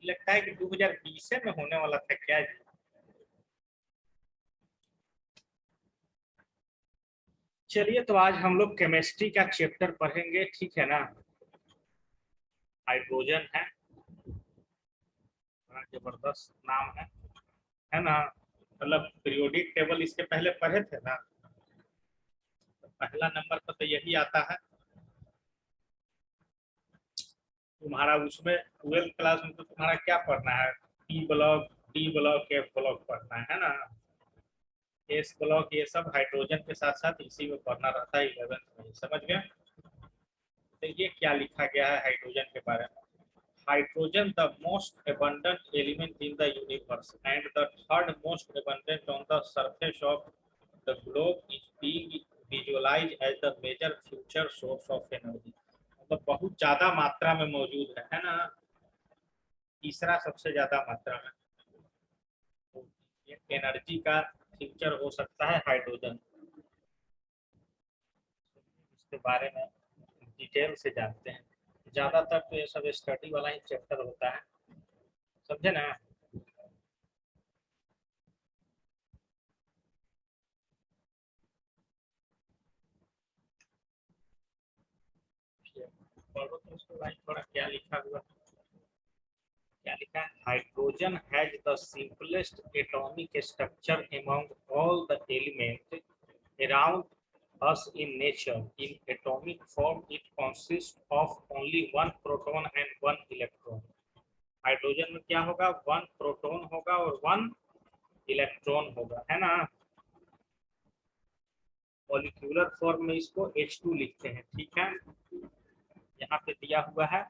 लगता है कि 2020 में होने वाला था क्या जी? चलिए तो आज हम लोग केमिस्ट्री का चैप्टर पढ़ेंगे, ठीक है ना। हाइड्रोजन है, बड़ा जबरदस्त नाम है ना। मतलब पीरियोडिक टेबल इसके पहले पढ़े थे ना, तो पहला नंबर पर तो यही आता है तुम्हारा। उसमें 12th क्लास में तो तुम्हारा क्या पढ़ना है, P block, D block, F block पढ़ना है ना। एस ब्लॉक ये सब हाइड्रोजन के साथ साथ इसी में पढ़ना रहता है 11th में, समझ गए। तो ये क्या लिखा गया है हाइड्रोजन के बारे में। Hydrogen, the most abundant element in the universe and the third most abundant on the surface of the globe, is being visualized as the major future source of energy. मतलब बहुत ज्यादा मात्रा में मौजूद है ना। तीसरा सबसे ज्यादा मात्रा में, तो ये एनर्जी का फ्यूचर हो सकता है हाइड्रोजन। इसके बारे में डिटेल से जानते हैं। ज्यादातर तो ये सब स्टडी वाला ही चैप्टर होता है, समझे ना। पढ़ो तो उसको भाई थोड़ा क्या लिखा हुआ, क्या लिखा है। Hydrogen has the simplest atomic structure among all the element around us in nature. In atomic form it consists of only one proton and one electron. Hydrogen में क्या होगा, वन प्रोटॉन होगा और वन इलेक्ट्रॉन होगा, है ना। Molecular form में इसको H2 लिखते हैं, ठीक है, यहाँ पे दिया हुआ है।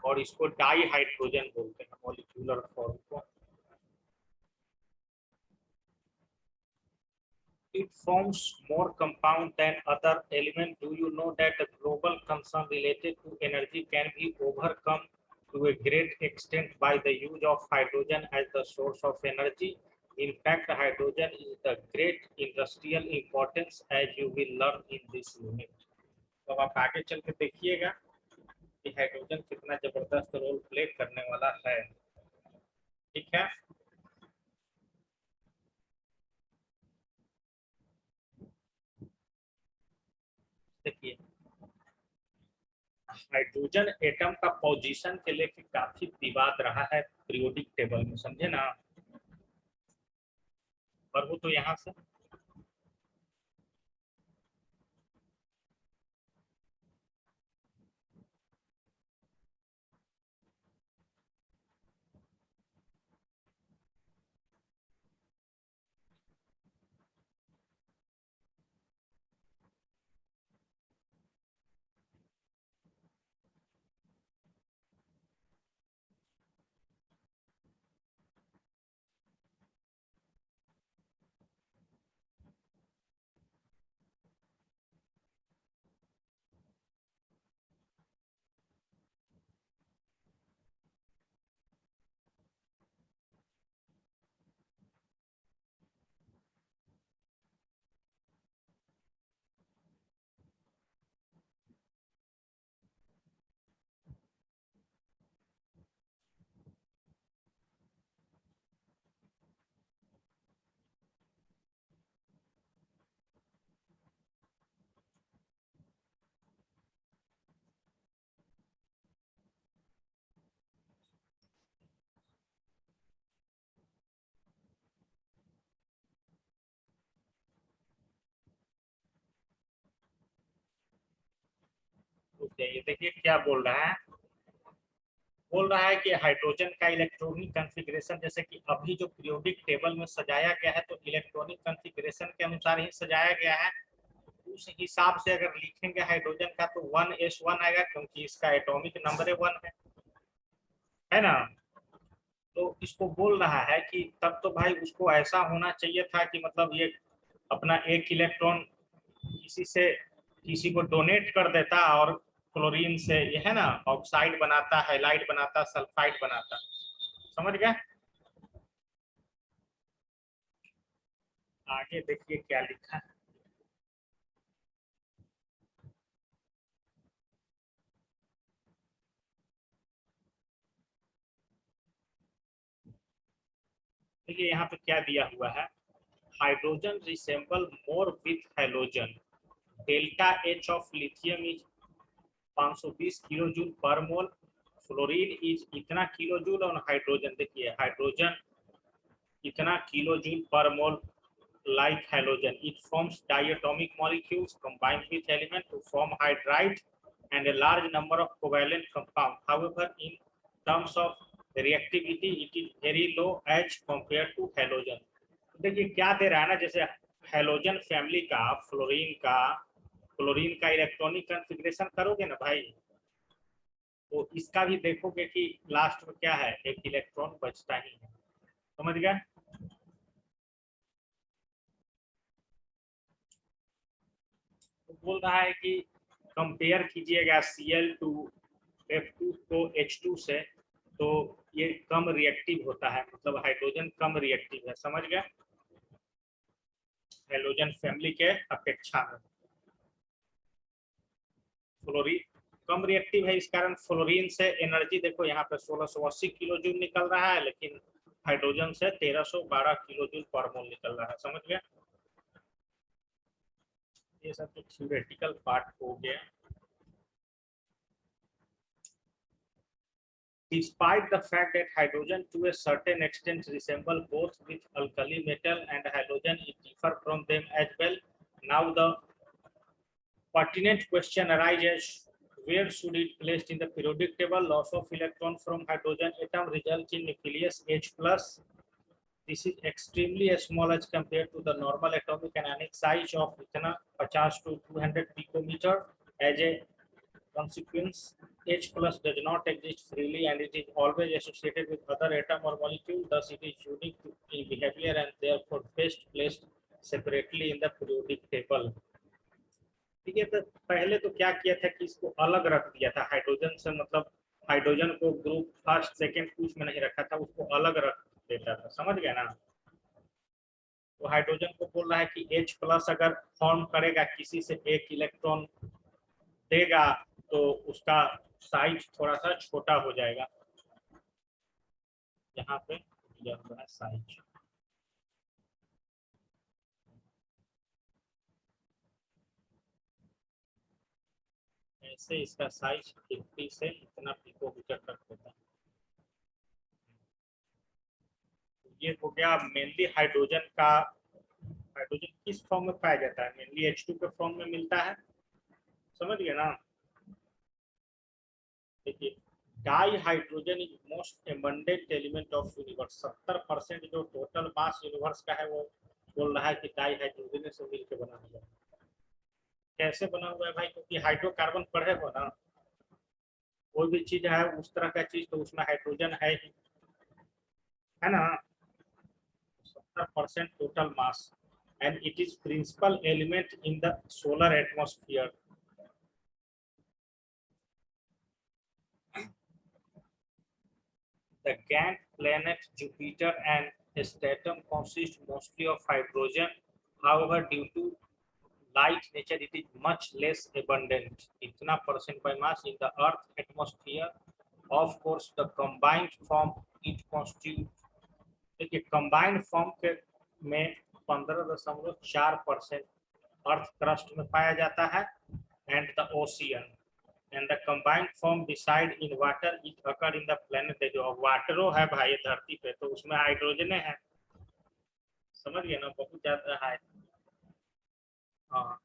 और इसको डाई हाइड्रोजन बोलते हैं मॉलिक्यूलर फॉर्म को। It forms more compound than other element. Do you know that the global concern related to energy can be overcome to a great extent by the use of hydrogen as the source of energy? In fact, hydrogen is the great industrial importance, as you will learn in this unit. तो आप आगे चल के देखिएगा कि hydrogen कितना जबरदस्त role play करने वाला है, ठीक है। देखिए, हाइड्रोजन एटम का पोजीशन के लेके काफी विवाद रहा है पीरियोडिक टेबल में, समझे ना। और वो तो यहाँ से रुक जाइए। देखिए क्या बोल रहा है, बोल रहा है कि हाइड्रोजन का इलेक्ट्रॉनिक कॉन्फ़िगरेशन, जैसे कि अभी जो पीरियोडिक टेबल में सजाया गया है तो इलेक्ट्रॉनिक कॉन्फ़िगरेशन के अनुसार ही सजाया गया है। उस हिसाब से अगर लिखेंगे हाइड्रोजन का तो 1s1 आएगा, क्योंकि इसका एटॉमिक नंबर 1 है ना। तो इसको बोल रहा है कि तब तो भाई उसको ऐसा होना चाहिए था कि मतलब ये अपना एक इलेक्ट्रॉन किसी से किसी को डोनेट कर देता और क्लोरीन से ये है ना ऑक्साइड बनाता, हाइलाइट बनाता, सल्फाइड बनाता, समझ गए। आगे देखिए क्या लिखा है। देखिए यहाँ पे क्या दिया हुआ है, hydrogen resemble more with halogen, delta H of lithium is 520 kilo joule पर मोल, फ्लोरीन इज इतना किलो जूल, और हाइड्रोजन देखिए हाइड्रोजन इतना किलो जूल पर मोल like halogen. It forms diatomic molecules combined with element to form hydride and a large number of covalent compounds. However, in terms of reactivity, it is very low as compared to halogen. देखिए क्या दे रहा है ना, जैसे halogen family का chlorine का electronic configuration करोगे ना भाई, तो इसका भी देखोगे कि लास्ट में क्या है, एक इलेक्ट्रॉन बचता ही है। समझ गए? तो बोल रहा है कि कंपेयर कीजिएगा Cl2 F2 को H2 से, तो ये कम रिएक्टिव होता है, मतलब हाइड्रोजन कम रिएक्टिव है। समझ गए? हेलोजन फैमिली के अपेक्षा में फ्लोरीन कम रिएक्टिव है, इस कारण फ्लोरीन से एनर्जी देखो यहाँ पे 1680 किलो जूल निकल रहा है, लेकिन हाइड्रोजन से 1312 किलो जूल पर मोल निकल रहा है। समझ गए? ये सब तो थ्योरेटिकल पार्ट हो गया। Despite the fact that hydrogen to a certain extent resemble both with alkali metal and halogen, it differ from them as well. Now the pertinent question arises, where should it placed in the periodic table? Loss of electron from hydrogen atom results in nucleus H plus. This is extremely small as compared to the normal atomic and ionic size of 50 to 200 picometer. As a consequence, H plus does not exist freely and it is always associated with other atom or molecule. Thus, it is unique in behavior and therefore best placed separately in the periodic table. ठीक है, तो पहले तो क्या किया था कि इसको अलग रख दिया था हाइड्रोजन से, मतलब हाइड्रोजन को ग्रुप फर्स्ट सेकंड कुछ में नहीं रखा था, उसको अलग रख देता था। समझ गया ना? तो हाइड्रोजन को बोल रहा है कि H प्लस अगर फॉर्म करेगा, किसी से एक इलेक्ट्रॉन देगा, तो उसका साइज थोड़ा सा छोटा हो जाएगा। यहाँ पे दिया हुआ है साइज, ऐसे इसका साइज 50 से इतना पिकोमीटर तक होता है। ये हो गया मेनली हाइड्रोजन का। हाइड्रोजन किस फॉर्म में पाया जाता है? मेनली H2 के फॉर्म में मिलता है। समझ गए ना? देखिए, di hydrogen is most abundant element of universe. 70% जो टोटल मास यूनिवर्स का है, वो बोल रहा है कि डाई हाइड्रोजन से मिलकर बना हुआ है। कैसे बना हुआ है भाई? क्योंकि हाइड्रोकार्बन पढ़े हो ना, कोई भी चीज है उस तरह का चीज तो उसमें हाइड्रोजन है ही, है ना? 70% total mass and it is principal element in the solar atmosphere. The Gantt planet Jupiter and Saturn consist mostly of hydrogen. However, due to light nature, it is much less abundant. Itna percent by mass in the Earth atmosphere. Of course, the combined form it constitutes. देखिए combined form के में 15.4% earth crust में पाया जाता है and the ocean, and the combined form decide in water it occur in the planet. जो वाटरो है भाई धरती पे, तो उसमें हाइड्रोजन है। समझ गए ना? बहुत ज्यादा है। हाँ,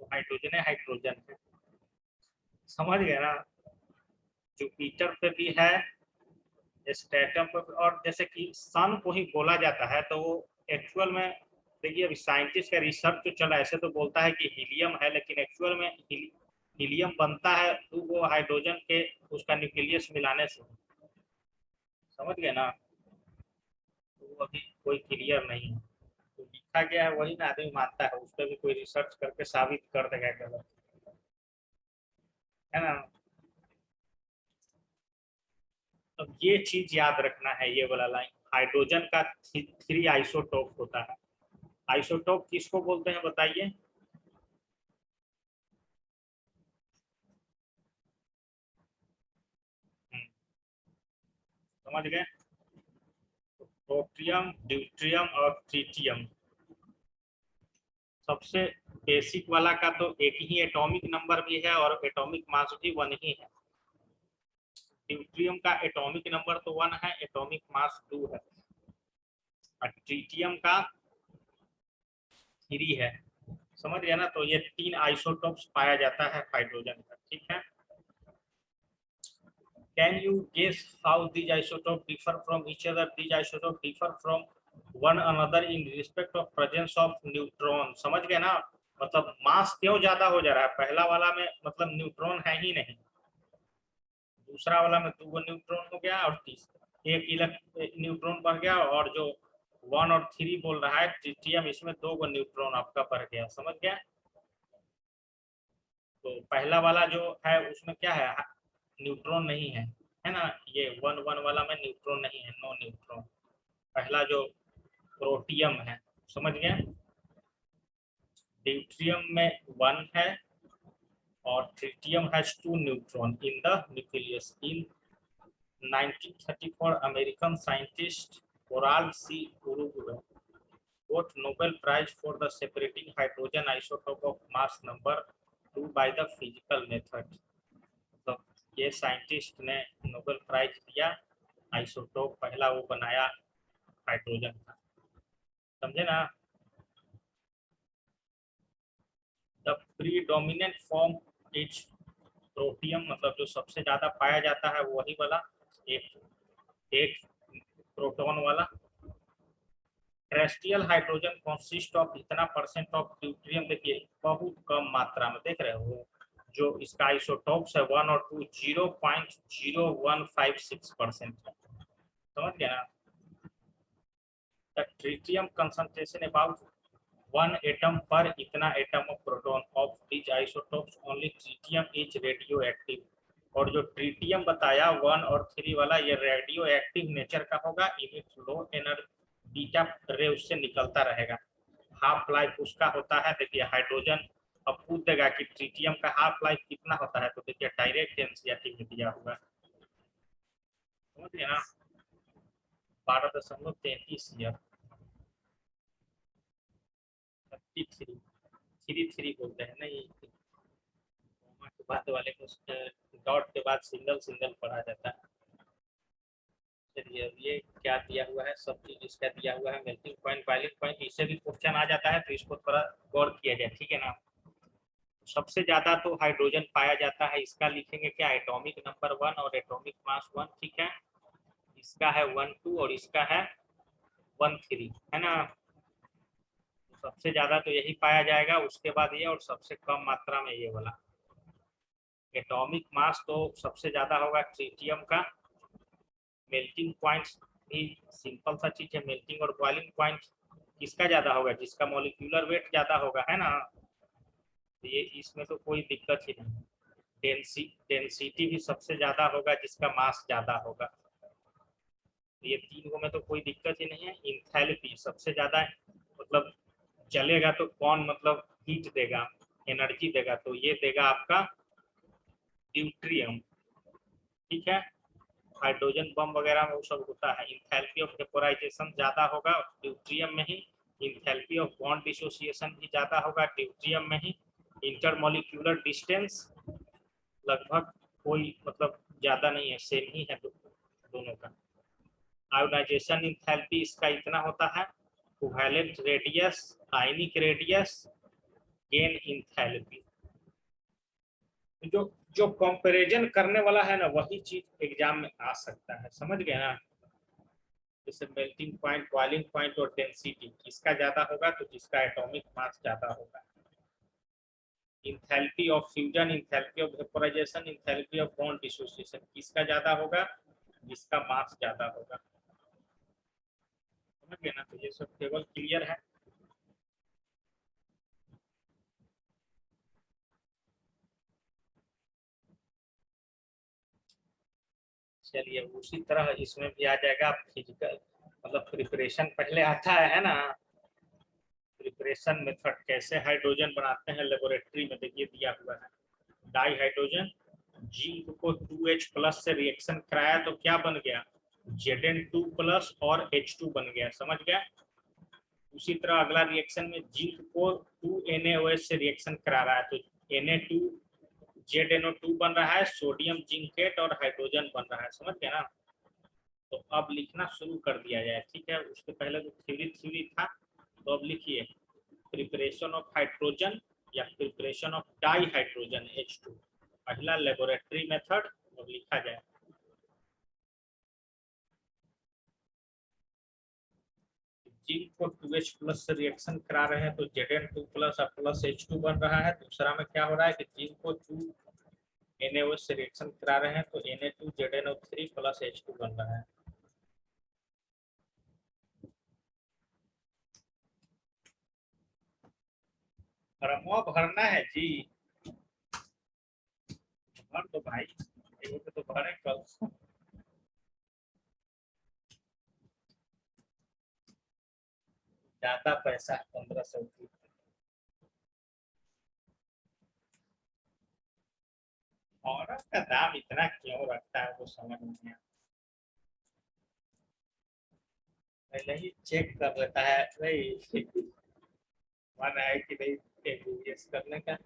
तो हाइड्रोजन है। समझ गए ना? जुपिटर पे भी है, स्टेटम पर, और जैसे कि सन को ही बोला जाता है, तो वो एक्चुअल में देखिए अभी साइंटिस्ट का रिसर्च जो चला, ऐसे तो बोलता है कि हीलियम है, लेकिन एक्चुअल में हीलियम बनता है तो वो हाइड्रोजन के उसका न्यूक्लियस मिलाने से। समझ गए ना? तो वो अभी कोई क्लियर नहीं है, तो लिखा गया है वही ना आदमी मानता है, उस पर भी कोई रिसर्च करके साबित कर देगा गलत, है ना? अब ये चीज याद रखना है, ये वाला लाइन, हाइड्रोजन का 3 आइसोटोप होता है। आइसोटोप किसको बोलते हैं बताइए? समझ गए। प्रोटियम, ड्यूट्रियम और ट्रिटियम। सबसे बेसिक वाला का तो एक ही एटॉमिक नंबर भी है और एटॉमिक मास भी 1 ही है। ड्यूट्रियम का एटॉमिक नंबर तो 1 है, एटॉमिक मास 2 है। और ट्रिटियम का 3 है। समझ गया ना। तो ये 3 आइसोटोप्स पाया जाता है हाइड्रोजन का। ठीक है। Can you guess how these isotopes differ from each other? These isotopes differ from one another in respect of presence of neutron. समझ गए ना। मतलब मास क्यों ज्यादा हो जा रहा है। पहला वाला में मतलब न्यूट्रॉन है ही नहीं, दूसरा वाला में 2 न्यूट्रॉन हो गया और तीसरा 1 न्यूट्रॉन बढ़ गया, और जो 1 और 3 बोल रहा है ट्रिटियम, इसमें 2 न्यूट्रॉन आपका बढ़ गया। समझ गया। तो पहला वाला जो है उसमें क्या है, न्यूट्रॉन नहीं है, है ना। ये 1 वाला में न्यूट्रॉन नहीं है, नो न्यूट्रॉन। पहला जो प्रोटियम है, समझ गए। ड्यूट्रियम में 1 है और tritium has 2 neutron in the nucleus. In 1934 American scientist Harold C Urey got Nobel Prize for the separating hydrogen isotope of mass number 2 by the physical method। तो ये साइंटिस्ट ने नोबेल प्राइज दिया, isotope पहला वो बनाया hydrogen का। समझे ना। The predominant form is protium, मतलब जो सबसे ज्यादा पाया जाता है वही वाला, एक प्रोटॉन वाला। टेरेस्ट्रियल हाइड्रोजन कंसिस्ट ऑफ इतना परसेंट ऑफ ड्यूट्रियम, देखिए बहुत कम मात्रा में, देख रहे हो जो इसका आइसोटोप्स है 1 और 2 0.0156% है। समझ गया ना। The tritium concentration about 1 atom पर इतना atom of proton of this isotopes only tritium is radio active. और जो ट्रिटियम बताया 1 और 3 वाला, ये रेडियो एक्टिव नेचर का होगा। इमिट लो एनर्जी बीटा रे उससे निकलता रहेगा। हाफ लाइफ उसका होता है, देखिए हाइड्रोजन अब पूछ देगा कि ट्रिटियम का हाफ लाइफ कितना होता है, तो देखिए डायरेक्ट एनसीईआरटी में दिया हुआ है। समझ गए ना। 12.33 ईयर 33 बोलते हैं नहीं, के बाद वाले को डॉट के बाद सिंगल सिंगल पढ़ा जाता है। चलिए ये क्या दिया हुआ है, सब चीज इसका दिया हुआ है। मेल्टिंग पॉइंट, बॉइलिंग पॉइंट, इससे भी क्वेश्चन आ जाता है, तो इसको थोड़ा गौर किया जाए। ठीक है ना। सबसे ज्यादा तो हाइड्रोजन पाया जाता है, इसका लिखेंगे क्या, एटॉमिक नंबर 1 और एटॉमिक मास 1। ठीक है। इसका है 1 2 और इसका है 1 3, है ना। सबसे ज्यादा तो यही पाया जाएगा, उसके बाद ये, और सबसे कम मात्रा में ये वाला। एटॉमिक मास तो सबसे ज्यादा होगा ट्रिटियम का। मेल्टिंग पॉइंट भी सिंपल सा चीज है, मेल्टिंग और बॉइलिंग पॉइंट किसका ज्यादा होगा, जिसका मॉलिक्यूलर वेट ज्यादा होगा, है ना। तो ये इसमें तो कोई दिक्कत ही नहीं। डेंसिटी भी सबसे ज्यादा होगा जिसका मास ज्यादा होगा। ये 3 में तो कोई दिक्कत ही नहीं है। इंथैल्पी सबसे ज्यादा, मतलब चलेगा तो कौन, मतलब हीट देगा, एनर्जी देगा, तो ये देगा आपका ड्यूट्रियम। ठीक है। हाइड्रोजन बम वगैरह में वो सब होता है। इंथैल्पी ऑफ वेपोराइजेशन ज्यादा होगा ड्यूट्रियम में ही। इंथैल्पी ऑफ बॉन्ड डिसोसिएशन भी ज्यादा होगा ड्यूट्रियम में ही। इंटरमोलिक्यूलर डिस्टेंस लगभग कोई मतलब ज्यादा नहीं है, सेम ही है दोनों का। आयोनाइजेशन इंथैल्पी इसका इतना होता है। Covalent radius, ionic radius, gain enthalpy. जो जो कंपैरिजन करने वाला है ना, वही चीज एग्जाम में आ सकता है। समझ गए ना। जैसे मेल्टिंग पॉइंट, बॉइलिंग पॉइंट और डेंसिटी, किसका ज्यादा होगा, तो जिसका एटॉमिक मास ज्यादा होगा। Enthalpy of fusion, enthalpy of vaporisation, enthalpy of bond dissociation, किसका ज्यादा होगा, जिसका मास ज्यादा होगा। समझ गए ना। तो ये सब टेबल क्लियर है। चलिए उसी तरह इसमें भी आ जाएगा फिजिकल, मतलब प्रिपरेशन पहले आता है ना। प्रिपरेशन मेथड कैसे हाइड्रोजन बनाते हैं लेबोरेटरी में, देखिए दिया हुआ है। डाई हाइड्रोजन जिंक को 2H+ से रिएक्शन कराया तो क्या बन गया, Zn2 प्लस और H2 बन गया, समझ गया। उसी तरह अगला रिएक्शन में जिंक को 2NaOH से रिएक्शन करा रहा है, तो Na2 ZnO2 बन रहा है, सोडियम जिंकेट और हाइड्रोजन बन रहा है, समझ गया ना। तो अब लिखना शुरू कर दिया जाए, ठीक है। उसके पहले तो थ्योरी था, तो अब लिखिए प्रिपरेशन ऑफ हाइड्रोजन या preparation of di hydrogen H2, पहला लेबोरेटरी मेथड। अब लिखा जाए जिंक को 2H प्लस से रिएक्शन करा रहे हैं तो Zn2 प्लस और प्लस H2 बन रहा है। दूसरा में क्या हो रहा है कि जिंक को 2NaOH से रिएक्शन करा रहे हैं तो Na2ZnO3 प्लस H2 बन रहा है। रमुआ भरना है जी, भर दो भाई, एगो के तो भरे कल। ज्यादा पैसा 1500 की। औरत का दाम इतना क्यों रखता है वो समझ नहीं आता। पहले ही चेक कर लेता है भाई, मन है कि नहीं MBBS करने का।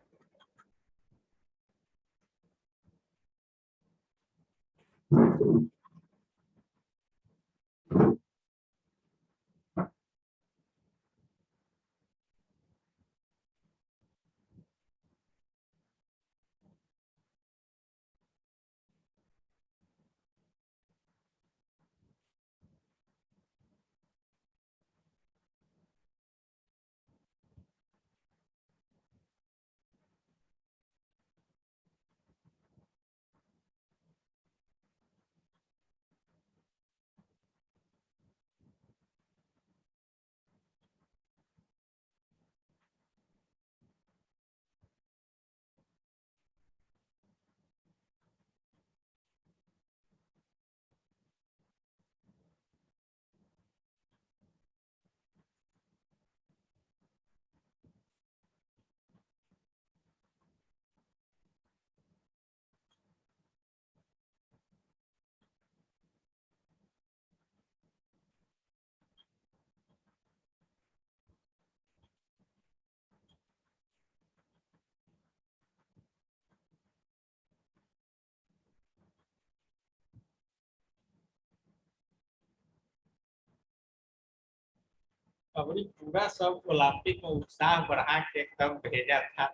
अभी पूरा सब ओलंपिक में उत्साह बढ़ा के एकदम भेजा था।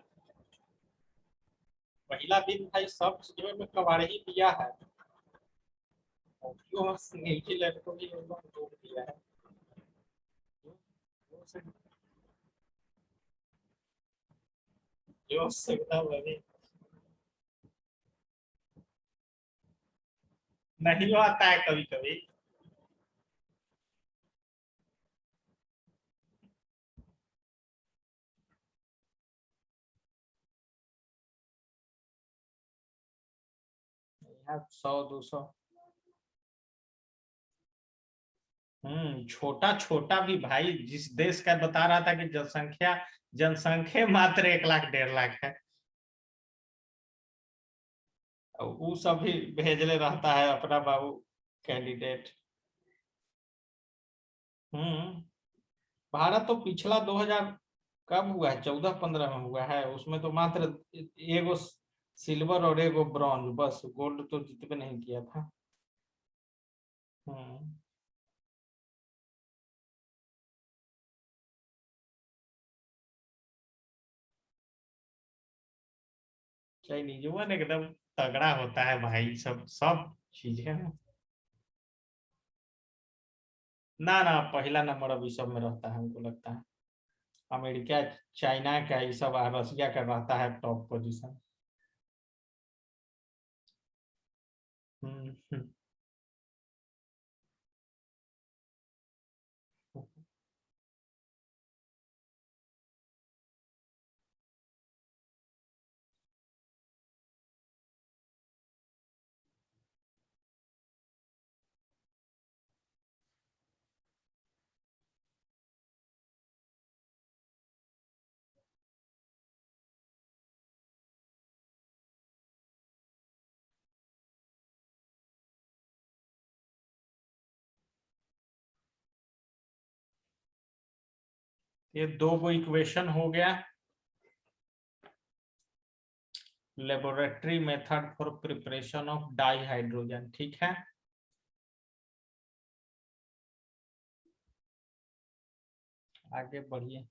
पहला दिन भाई सब चीजों में कबाड़ ही दिया है, और क्यों न्यूजीलैंड को भी उन्होंने रोक दिया है। जो सकता वही नहीं आता है कभी कभी। यहाँ 100 200। छोटा छोटा भी भाई, जिस देश का बता रहा था कि जनसंख्या मात्र 1 लाख 1.5 लाख है, वो सब भी भेजले रहता है अपना बाबू कैंडिडेट। हम्म भारत तो पिछला 2000 कब हुआ है, 14-15 में हुआ है, उसमें तो मात्र एगो सिल्वर और एगो ब्रॉन्ज, बस गोल्ड तो जितने नहीं किया था। हम्म चाइनीज वन एकदम तगड़ा होता है भाई, सब सब चीजें ना। ना पहला नंबर अभी सब में रहता है, हमको लगता है अमेरिका, चाइना का, ये सब रसिया का रहता है टॉप पोजीशन। हम्म ये दो गो इक्वेशन हो गया। Laboratory method for preparation of di hydrogen, ठीक है। आगे बढ़िए।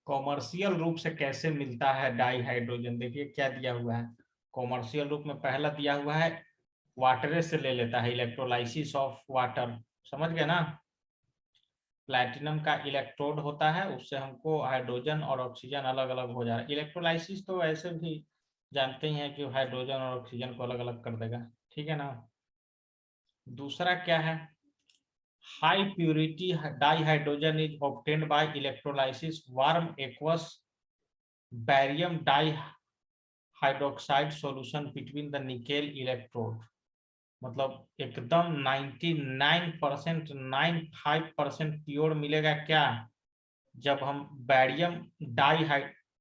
कॉमर्शियल रूप से कैसे मिलता है डाई हाइड्रोजन, देखिए क्या दिया हुआ है। कॉमर्शियल रूप में पहला दिया हुआ है वाटर से ले लेता है, इलेक्ट्रोलाइसिस ऑफ वाटर, समझ गए ना। प्लैटिनम का इलेक्ट्रोड होता है, उससे हमको हाइड्रोजन और ऑक्सीजन अलग अलग हो जा रहा है। इलेक्ट्रोलाइसिस तो ऐसे भी जानते ही हैं कि हाइड्रोजन और ऑक्सीजन को अलग अलग कर देगा, ठीक है ना। दूसरा क्या है, high purity dihydrogen is obtained by electrolysis warm aqueous barium dihydroxide solution between the nickel electrode. मतलब एकदम 99% 95% प्योर मिलेगा क्या, जब हम बैरियम डाई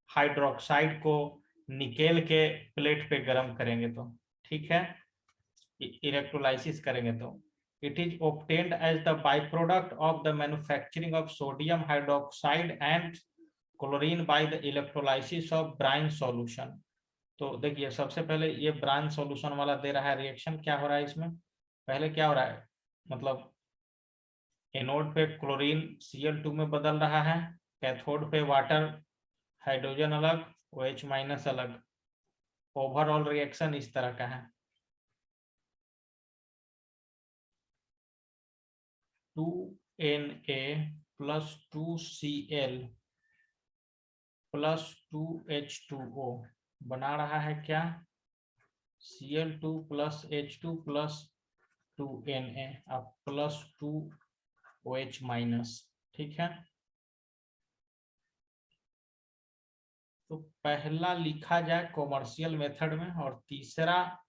हाइड्रोक्साइड को निकेल के प्लेट पे गर्म करेंगे तो, ठीक है, इलेक्ट्रोलाइसिस करेंगे तो। It is obtained as the by product of the manufacturing of sodium hydroxide and chlorine by the electrolysis of brine solution. तो देखिए सबसे पहले ये ब्रांच सॉल्यूशन वाला दे रहा है, रिएक्शन क्या हो रहा है इसमें। पहले क्या हो रहा है, मतलब एनोड पे क्लोरीन Cl2 में बदल रहा है, कैथोड पे वाटर हाइड्रोजन अलग, OH माइनस अलग। ओवरऑल रिएक्शन इस तरह का है, 2Na plus 2Cl plus 2H2O बना रहा है क्या, Cl2 plus H2 plus 2Na अब प्लस 2OH माइनस, ठीक है। तो पहला लिखा जाए कॉमर्शियल मेथड में, और तीसरा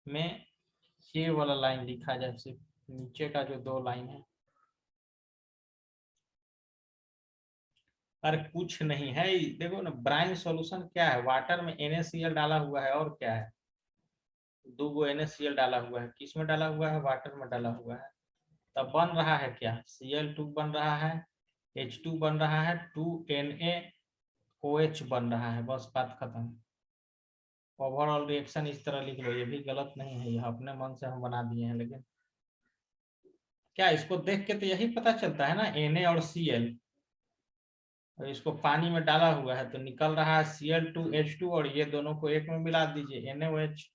में ये वाला लाइन लिखा जाए, सिर्फ नीचे का जो दो लाइन है। अरे कुछ नहीं है, देखो ना ब्राइन सॉल्यूशन क्या है, वाटर में NaCl डाला हुआ है, और क्या है, दो गो NaCl डाला हुआ है, किस में डाला हुआ है, वाटर में डाला हुआ है। तब बन रहा है क्या, Cl2 बन रहा है, H2 बन रहा है, 2NaOH बन रहा है, बस बात खत्म। ओवरऑल रिएक्शन इस तरह लिख लो, ये भी गलत नहीं है, यह अपने मन से हम बना दिए हैं, लेकिन क्या इसको देख के तो यही पता चलता है ना, Na और Cl, और इसको पानी में डाला हुआ है तो निकल रहा है Cl2H2, और ये दोनों को एक में मिला दीजिए NaOH।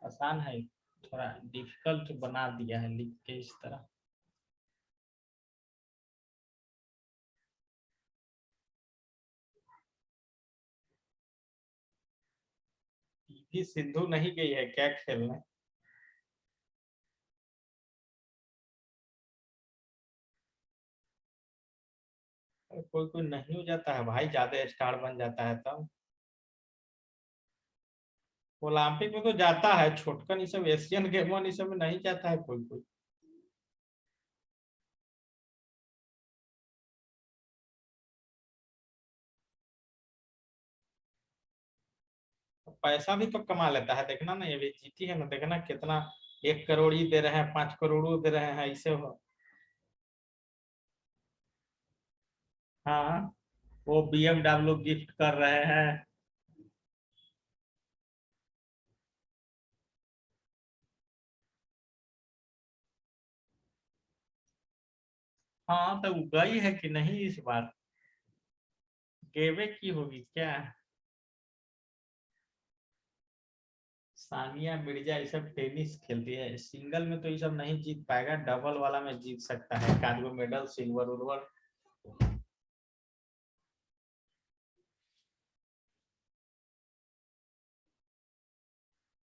आसान है, थोड़ा डिफिकल्ट बना दिया है लिख के इस तरह। पीवी सिंधु नहीं गई है क्या खेलने, कोई कोई नहीं हो जाता है भाई, ज्यादा स्टार बन जाता है तब। ओलंपिक में तो जाता है, छोटकन ये सब एशियन गेम ये सब में नहीं जाता है कोई कोई। पैसा भी तो कमा लेता है, देखना ना, ये भी जीती है ना, देखना कितना, 1 करोड़ ही दे रहे हैं, 5 करोड़ दे रहे हैं, ऐसे हो। हाँ, वो BMW गिफ्ट कर रहे हैं। हाँ तो गई है कि नहीं इस बार, गेवे की होगी क्या। सानिया मिर्जा ये सब टेनिस खेलती है, सिंगल में तो ये सब नहीं जीत पाएगा, डबल वाला में जीत सकता है, कार्गो मेडल सिल्वर उल्वर।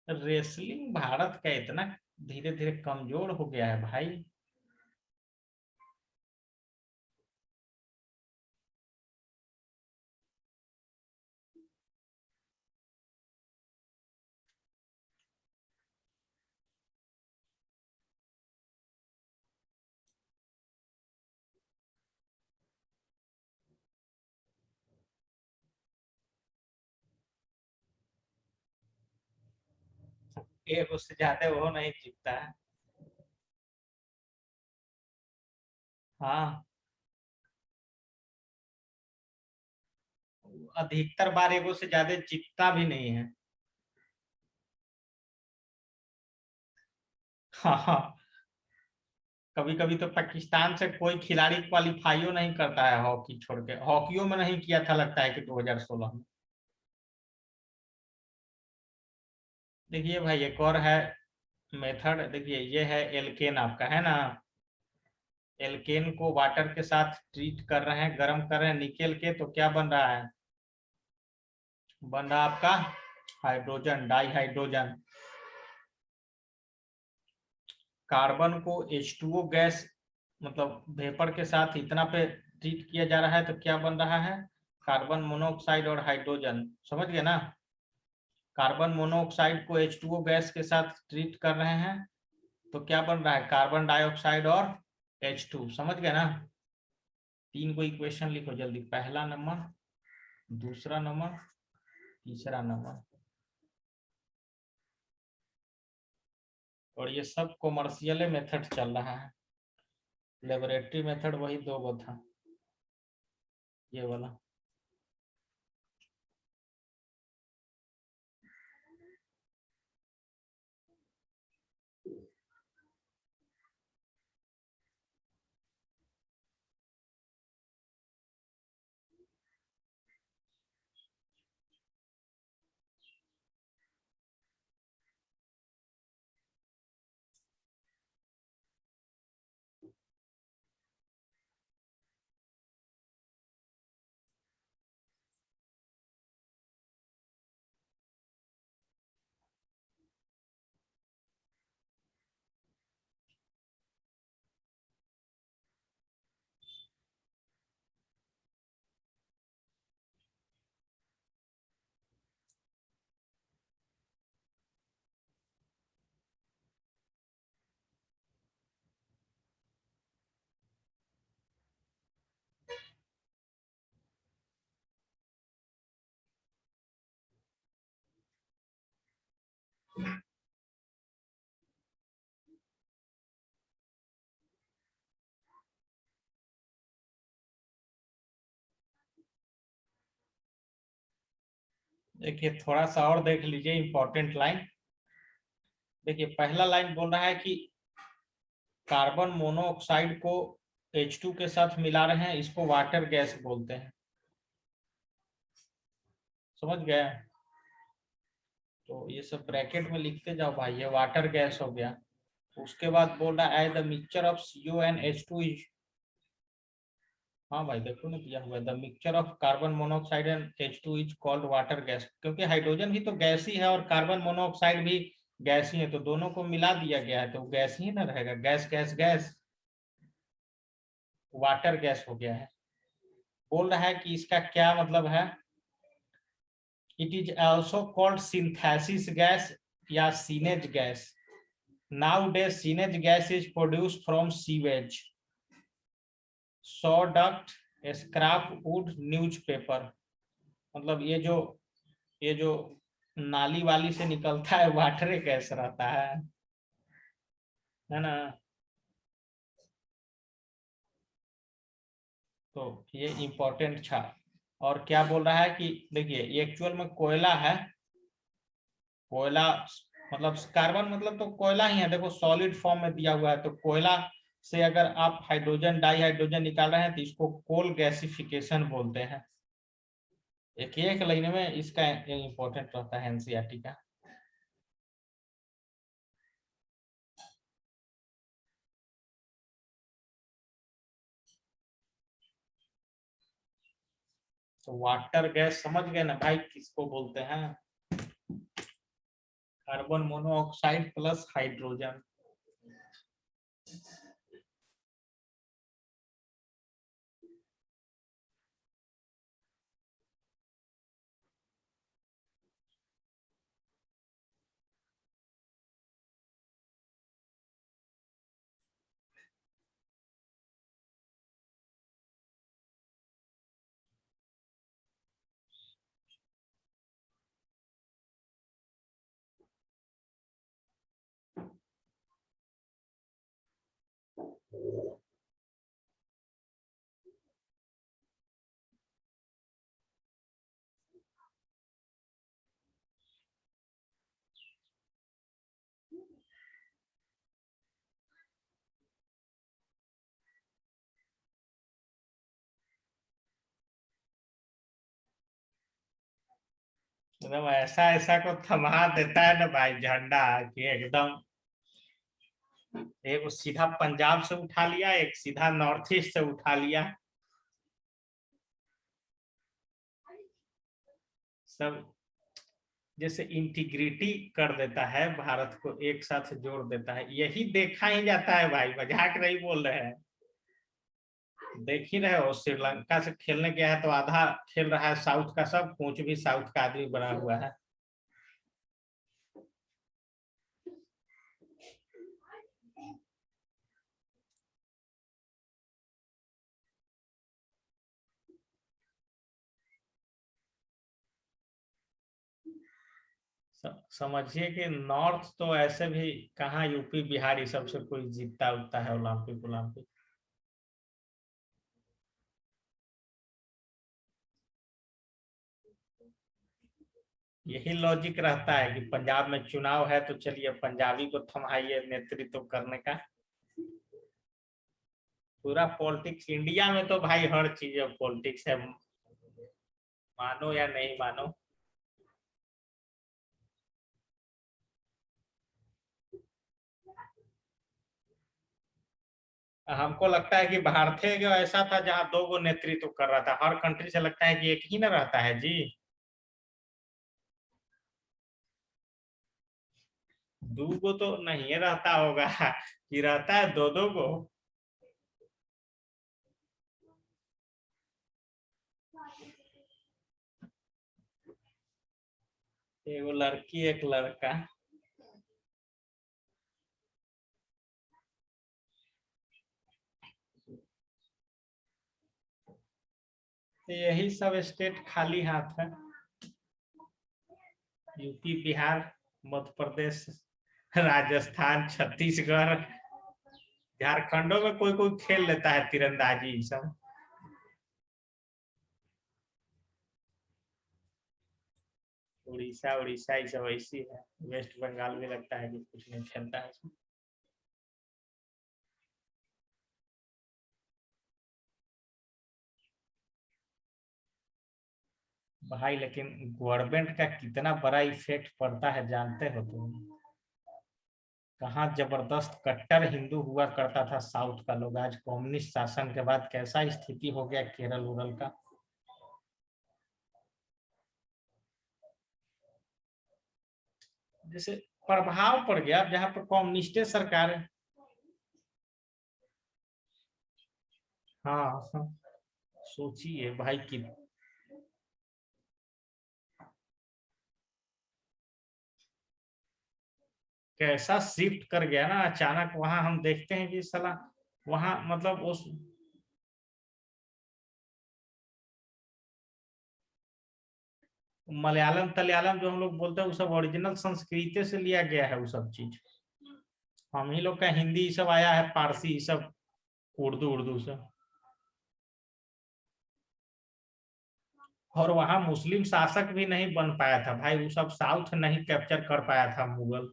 रेसलिंग भारत का इतना धीरे धीरे कमजोर हो गया है भाई। एक उससे ज्यादा वो नहीं जीतता है। हाँ, अधिकतर बार एगो से ज्यादा जीतता भी नहीं है। हाँ हाँ, कभी कभी तो पाकिस्तान से कोई खिलाड़ी क्वालिफाइयो नहीं करता है, हॉकी छोड़ के। हॉकियों में नहीं किया था लगता है कि 2016 में। देखिए भाई, एक और है मेथड। देखिए ये है एल्केन आपका, है ना। एल्केन को वाटर के साथ ट्रीट कर रहे हैं, गर्म कर रहे हैं निकेल के, तो क्या बन रहा है? बन रहा आपका हाइड्रोजन, डाई हाइड्रोजन। कार्बन को H2O गैस, मतलब वेपर के साथ इतना पे ट्रीट किया जा रहा है, तो क्या बन रहा है? कार्बन मोनोऑक्साइड और हाइड्रोजन। समझ गए ना? कार्बन मोनोऑक्साइड को H2O गैस के साथ ट्रीट कर रहे हैं, तो क्या बन रहा है? कार्बन डाइऑक्साइड और H2। समझ गए ना? तीन को इक्वेशन लिखो जल्दी। पहला नंबर, दूसरा नंबर, तीसरा नंबर। और ये सब कॉमर्शियल मेथड चल रहा है। लेबोरेटरी मेथड वही दो गो था, ये वाला। देखिए थोड़ा सा और देख लीजिए इंपॉर्टेंट लाइन। देखिए पहला लाइन बोल रहा है कि कार्बन मोनोऑक्साइड को H2 के साथ मिला रहे हैं, इसको वाटर गैस बोलते हैं। समझ गए? तो ये सब ब्रैकेट में लिखते जाओ भाई, ये वाटर गैस हो गया। उसके बाद बोल रहा है the mixture of CO and H2 is, हाँ भाई देखो ना दिया हुआ है, the mixture of carbon monoxide and H2 is called water gas. क्योंकि हाइड्रोजन भी तो गैस ही है और कार्बन मोनोऑक्साइड भी गैस ही है, तो दोनों को मिला दिया गया है, तो गैस ही ना रहेगा। Gas gas gas, water gas हो गया है। बोल रहा है कि इसका क्या मतलब है? It is also called synthesis gas or syngas gas. Nowadays syngas gas is produced from sewage, sawdust, scrap wood, newspaper. मतलब ये जो नाली वाली से निकलता है वाटर गैस रहता है ना। तो ये इम्पोर्टेंट था। और क्या बोल रहा है कि देखिए ये एक्चुअल में कोयला है। कोयला मतलब कार्बन मतलब तो कोयला ही है, देखो सॉलिड फॉर्म में दिया हुआ है, तो कोयला से अगर आप हाइड्रोजन डाई हाइड्रोजन निकाल रहे हैं तो इसको कोल गैसिफिकेशन बोलते हैं। एक लाइन में इसका इम्पोर्टेंट रहता है एनसीईआरटी का। तो वाटर गैस समझ गए ना भाई किसको बोलते हैं? Carbon monoxide plus hydrogen. मतलब ऐसा ऐसा को थमा देता है ना भाई झंडा कि एकदम, एक सीधा पंजाब से उठा लिया, एक सीधा नॉर्थ ईस्ट से उठा लिया, सब जैसे इंटीग्रिटी कर देता है, भारत को एक साथ जोड़ देता है। यही देखा ही जाता है भाई, मजाक नहीं बोल रहे हैं। देख ही रहे हो, श्रीलंका से खेलने गया है तो आधा खेल रहा है साउथ का, सब कोच भी साउथ का आदमी बना हुआ है। समझिए कि नॉर्थ तो ऐसे भी कहाँ यूपी बिहार ये सबसे कोई जीतता उठता है ओलंपिक ओलंपिक। यही लॉजिक रहता है कि पंजाब में चुनाव है तो चलिए पंजाबी को थमाइए नेतृत्व करने का। पूरा पॉलिटिक्स इंडिया में तो भाई हर चीज पॉलिटिक्स है, मानो या नहीं मानो। हमको लगता है कि भारतीय जो ऐसा था जहाँ दो गो नेतृत्व कर रहा था, हर कंट्री से लगता है कि एक ही ना रहता है जी। दो गो तो नहीं रहता होगा कि रहता है दो दो गो। एगो लड़की एक लड़का। तो यही सब स्टेट खाली हाथ है, यूपी बिहार मध्य प्रदेश राजस्थान छत्तीसगढ़, झारखंडों में कोई कोई खेल लेता है तीरंदाजी सब। उड़ीसा उड़ीसा ये सब ऐसी है, वेस्ट बंगाल में लगता है कि कुछ नहीं खेलता है इसमें। भाई लेकिन गवर्नमेंट का कितना बड़ा इफेक्ट पड़ता है जानते हो तुम? कहाँ जबरदस्त कट्टर हिंदू हुआ करता था साउथ का लोग, आज कम्युनिस्ट शासन के बाद कैसा स्थिति हो गया केरल उरल का। जैसे प्रभाव पड़ गया, जहाँ पर कम्युनिस्ट सरकार है। हाँ हाँ, सोचिए भाई कि कैसा शिफ्ट कर गया ना अचानक। वहां हम देखते हैं कि साला वहां मतलब उस मलयालम तलयालम जो हम लोग बोलते हैं वो सब ओरिजिनल संस्कृत से लिया गया है वो सब चीज। हम ही लोग का हिंदी ये सब आया है, फारसी ये सब, उर्दू उर्दू से। और वहां मुस्लिम शासक भी नहीं बन पाया था भाई, वो सब साउथ नहीं कैप्चर कर पाया था मुगल।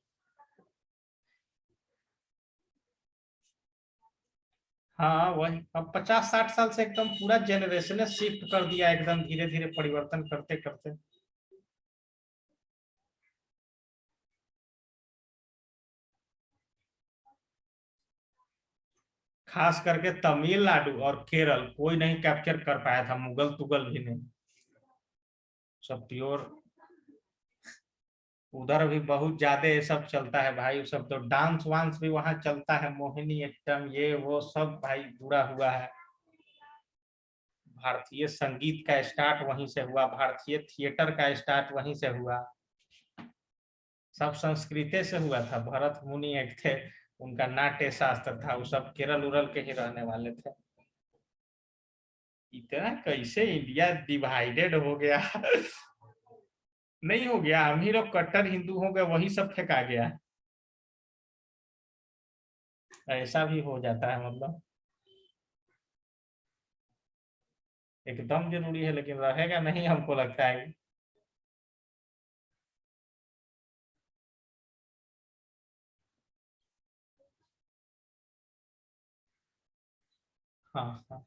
हाँ वही, अब 50-60 साल से एकदम पूरा जनरेशन शिफ्ट कर दिया, एकदम धीरे धीरे परिवर्तन करते करते। खास करके तमिलनाडु और केरल कोई नहीं कैप्चर कर पाया था, मुगल तुगल भी नहीं, सब प्योर। उधर भी बहुत ज्यादा ये सब चलता है भाई, सब तो डांस वांस भी वहां चलता है, मोहिनी एट्टम ये वो सब भाई जुड़ा हुआ है। भारतीय संगीत का स्टार्ट वहीं से हुआ, भारतीय थिएटर का स्टार्ट वहीं से हुआ, सब संस्कृत से हुआ था। भरत मुनि एक थे, उनका नाट्य शास्त्र था, वो सब केरल उरल के ही रहने वाले थे। इतना कैसे इंडिया डिवाइडेड हो गया नहीं हो गया, हम ही लोग कट्टर हिंदू हो गए, वही सब फेंका गया। ऐसा भी हो जाता है मतलब, एकदम जरूरी है लेकिन रहेगा नहीं हमको लगता है। हाँ हाँ।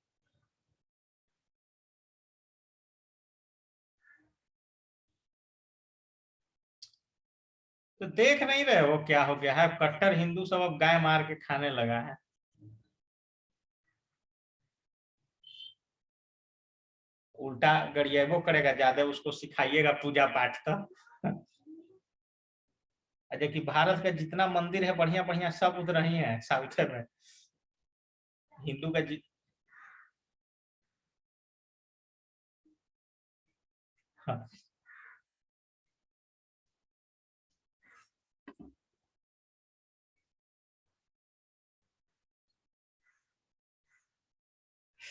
तो देख नहीं रहे हो क्या हो गया है, कट्टर हिंदू सब अब गाय मार के खाने लगा है। उल्टा गरिएबो करेगा, ज्यादा उसको सिखाइएगा पूजा पाठ का। जबकि भारत का जितना मंदिर है बढ़िया बढ़िया सब उधर ही है साउथ में। हिंदू का हाँ।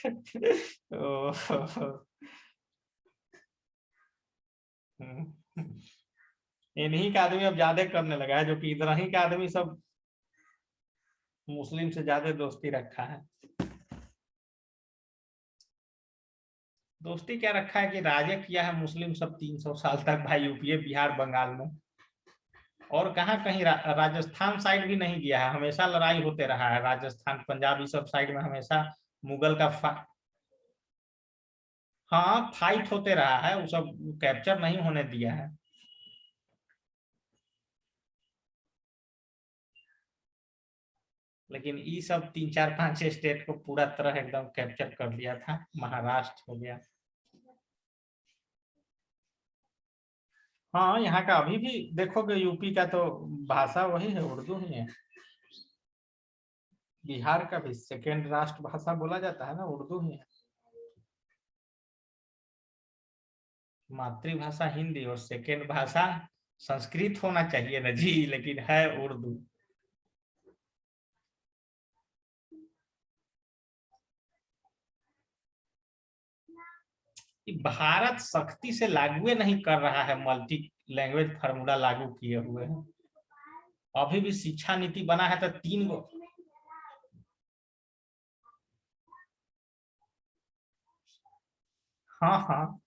ओ, इन्हीं का आदमी अब ज्यादा करने लगा है, जो कि इधर ही का आदमी सब मुस्लिम से ज्यादा दोस्ती रखा है। दोस्ती क्या रखा है कि राजे किया है मुस्लिम सब 300 साल तक भाई, यूपी बिहार बंगाल में। और कहाँ कहीं राजस्थान साइड भी नहीं गया है, हमेशा लड़ाई होते रहा है, राजस्थान पंजाब ये सब साइड में हमेशा मुगल का हाँ फाइट होते रहा है, वो सब कैप्चर नहीं होने दिया है। लेकिन ये सब 3 4 5 स्टेट को पूरा तरह एकदम कैप्चर कर लिया था, महाराष्ट्र हो गया। हाँ यहाँ का अभी भी देखोगे, यूपी का तो भाषा वही है, उर्दू ही है। बिहार का भी सेकेंड राष्ट्र भाषा बोला जाता है ना, उर्दू ही है। मातृभाषा हिंदी और सेकेंड भाषा संस्कृत होना चाहिए ना जी, लेकिन है उर्दू। कि भारत सख्ती से लागू नहीं कर रहा है, मल्टी लैंग्वेज फार्मूला लागू किए हुए हैं। अभी भी शिक्षा नीति बना है तो 3 गो। हाँ हाँ,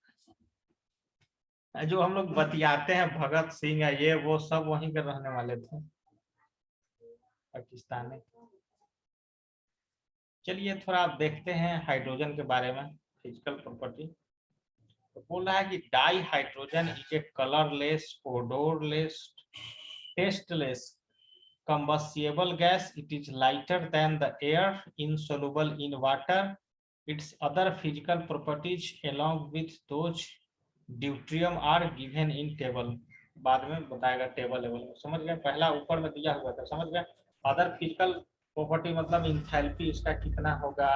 जो हम लोग बतियाते हैं भगत सिंह है ये वो सब वहीं के रहने वाले थे, पाकिस्तानी। चलिए थोड़ा आप देखते हैं हाइड्रोजन के बारे में, फिजिकल प्रॉपर्टी। तो बोल रहा है कि dihydrogen is a colourless, odourless, tasteless, combustible gas. It is lighter than the air, insoluble in water. Its other physical properties along with those deuterium are given in table. बाद में बताएगा table level में, समझ गए, पहला ऊपर में दिया हुआ था, समझ गए। अदर फिजिकल प्रॉपर्टी मतलब इंथैल्पी इसका कितना होगा,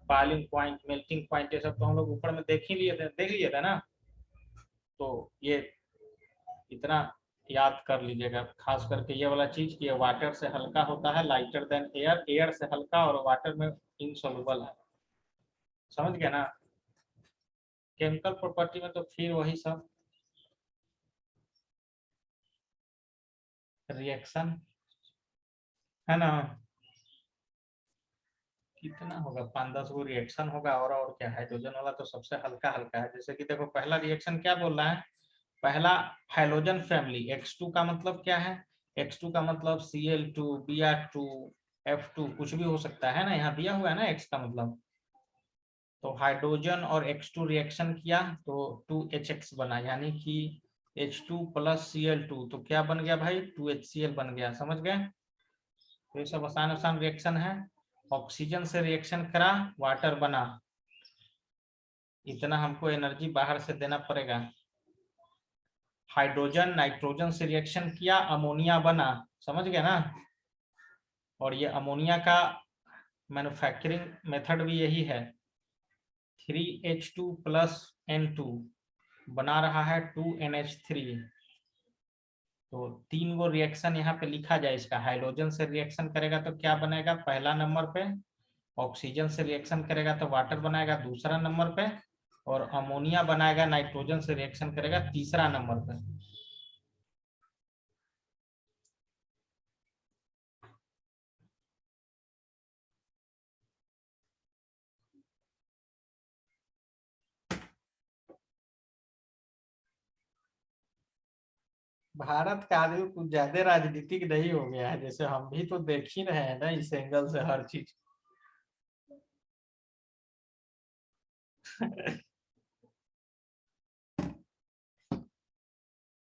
बॉइलिंग पॉइंट, मेल्टिंग पॉइंट, ये सब तो हम लोग ऊपर में देख लिए थे ना। तो ये इतना याद कर लीजिएगा, खास करके ये वाला चीज कि ये वाटर से हल्का होता है, लाइटर देन एयर, एयर से हल्का और वाटर में इनसॉल्युबल है। समझ गया ना। केमिकल प्रॉपर्टी में तो फिर वही सब रिएक्शन है ना। कितना होगा, 5 10 गो रिएक्शन होगा, और क्या, हाइड्रोजन वाला तो सबसे हल्का हल्का है। जैसे कि देखो पहला रिएक्शन क्या बोल रहा है, पहला हाइड्रोजन फैमिली, X2 का मतलब क्या है, X2 का मतलब Cl2, Br2, F2 कुछ भी हो सकता है ना, यहाँ दिया हुआ है ना X का मतलब। तो हाइड्रोजन और X2 रिएक्शन किया तो 2HX बना, यानी कि H2 प्लस Cl2, तो क्या बन गया भाई, 2HCl बन गया, समझ गए। तो ये सब आसान आसान रिएक्शन है। ऑक्सीजन से रिएक्शन करा, वाटर बना, इतना हमको एनर्जी बाहर से देना पड़ेगा। हाइड्रोजन नाइट्रोजन से रिएक्शन किया, अमोनिया बना, समझ गया ना। और ये अमोनिया का मैन्युफैक्चरिंग मेथड भी यही है, 3H2 प्लस N2 बना रहा है 2NH3। तो 3 गो रिएक्शन यहाँ पे लिखा जाए इसका, हाइड्रोजन से रिएक्शन करेगा तो क्या बनेगा, पहला नंबर पे ऑक्सीजन से रिएक्शन करेगा तो वाटर बनाएगा दूसरा नंबर पे, और अमोनिया बनाएगा नाइट्रोजन से रिएक्शन करेगा तीसरा नंबर पे। भारत का आदमी कुछ ज्यादा राजनीतिक नहीं हो गया है, जैसे हम भी तो देख ही रहे हैं ना इस एंगल से हर चीज।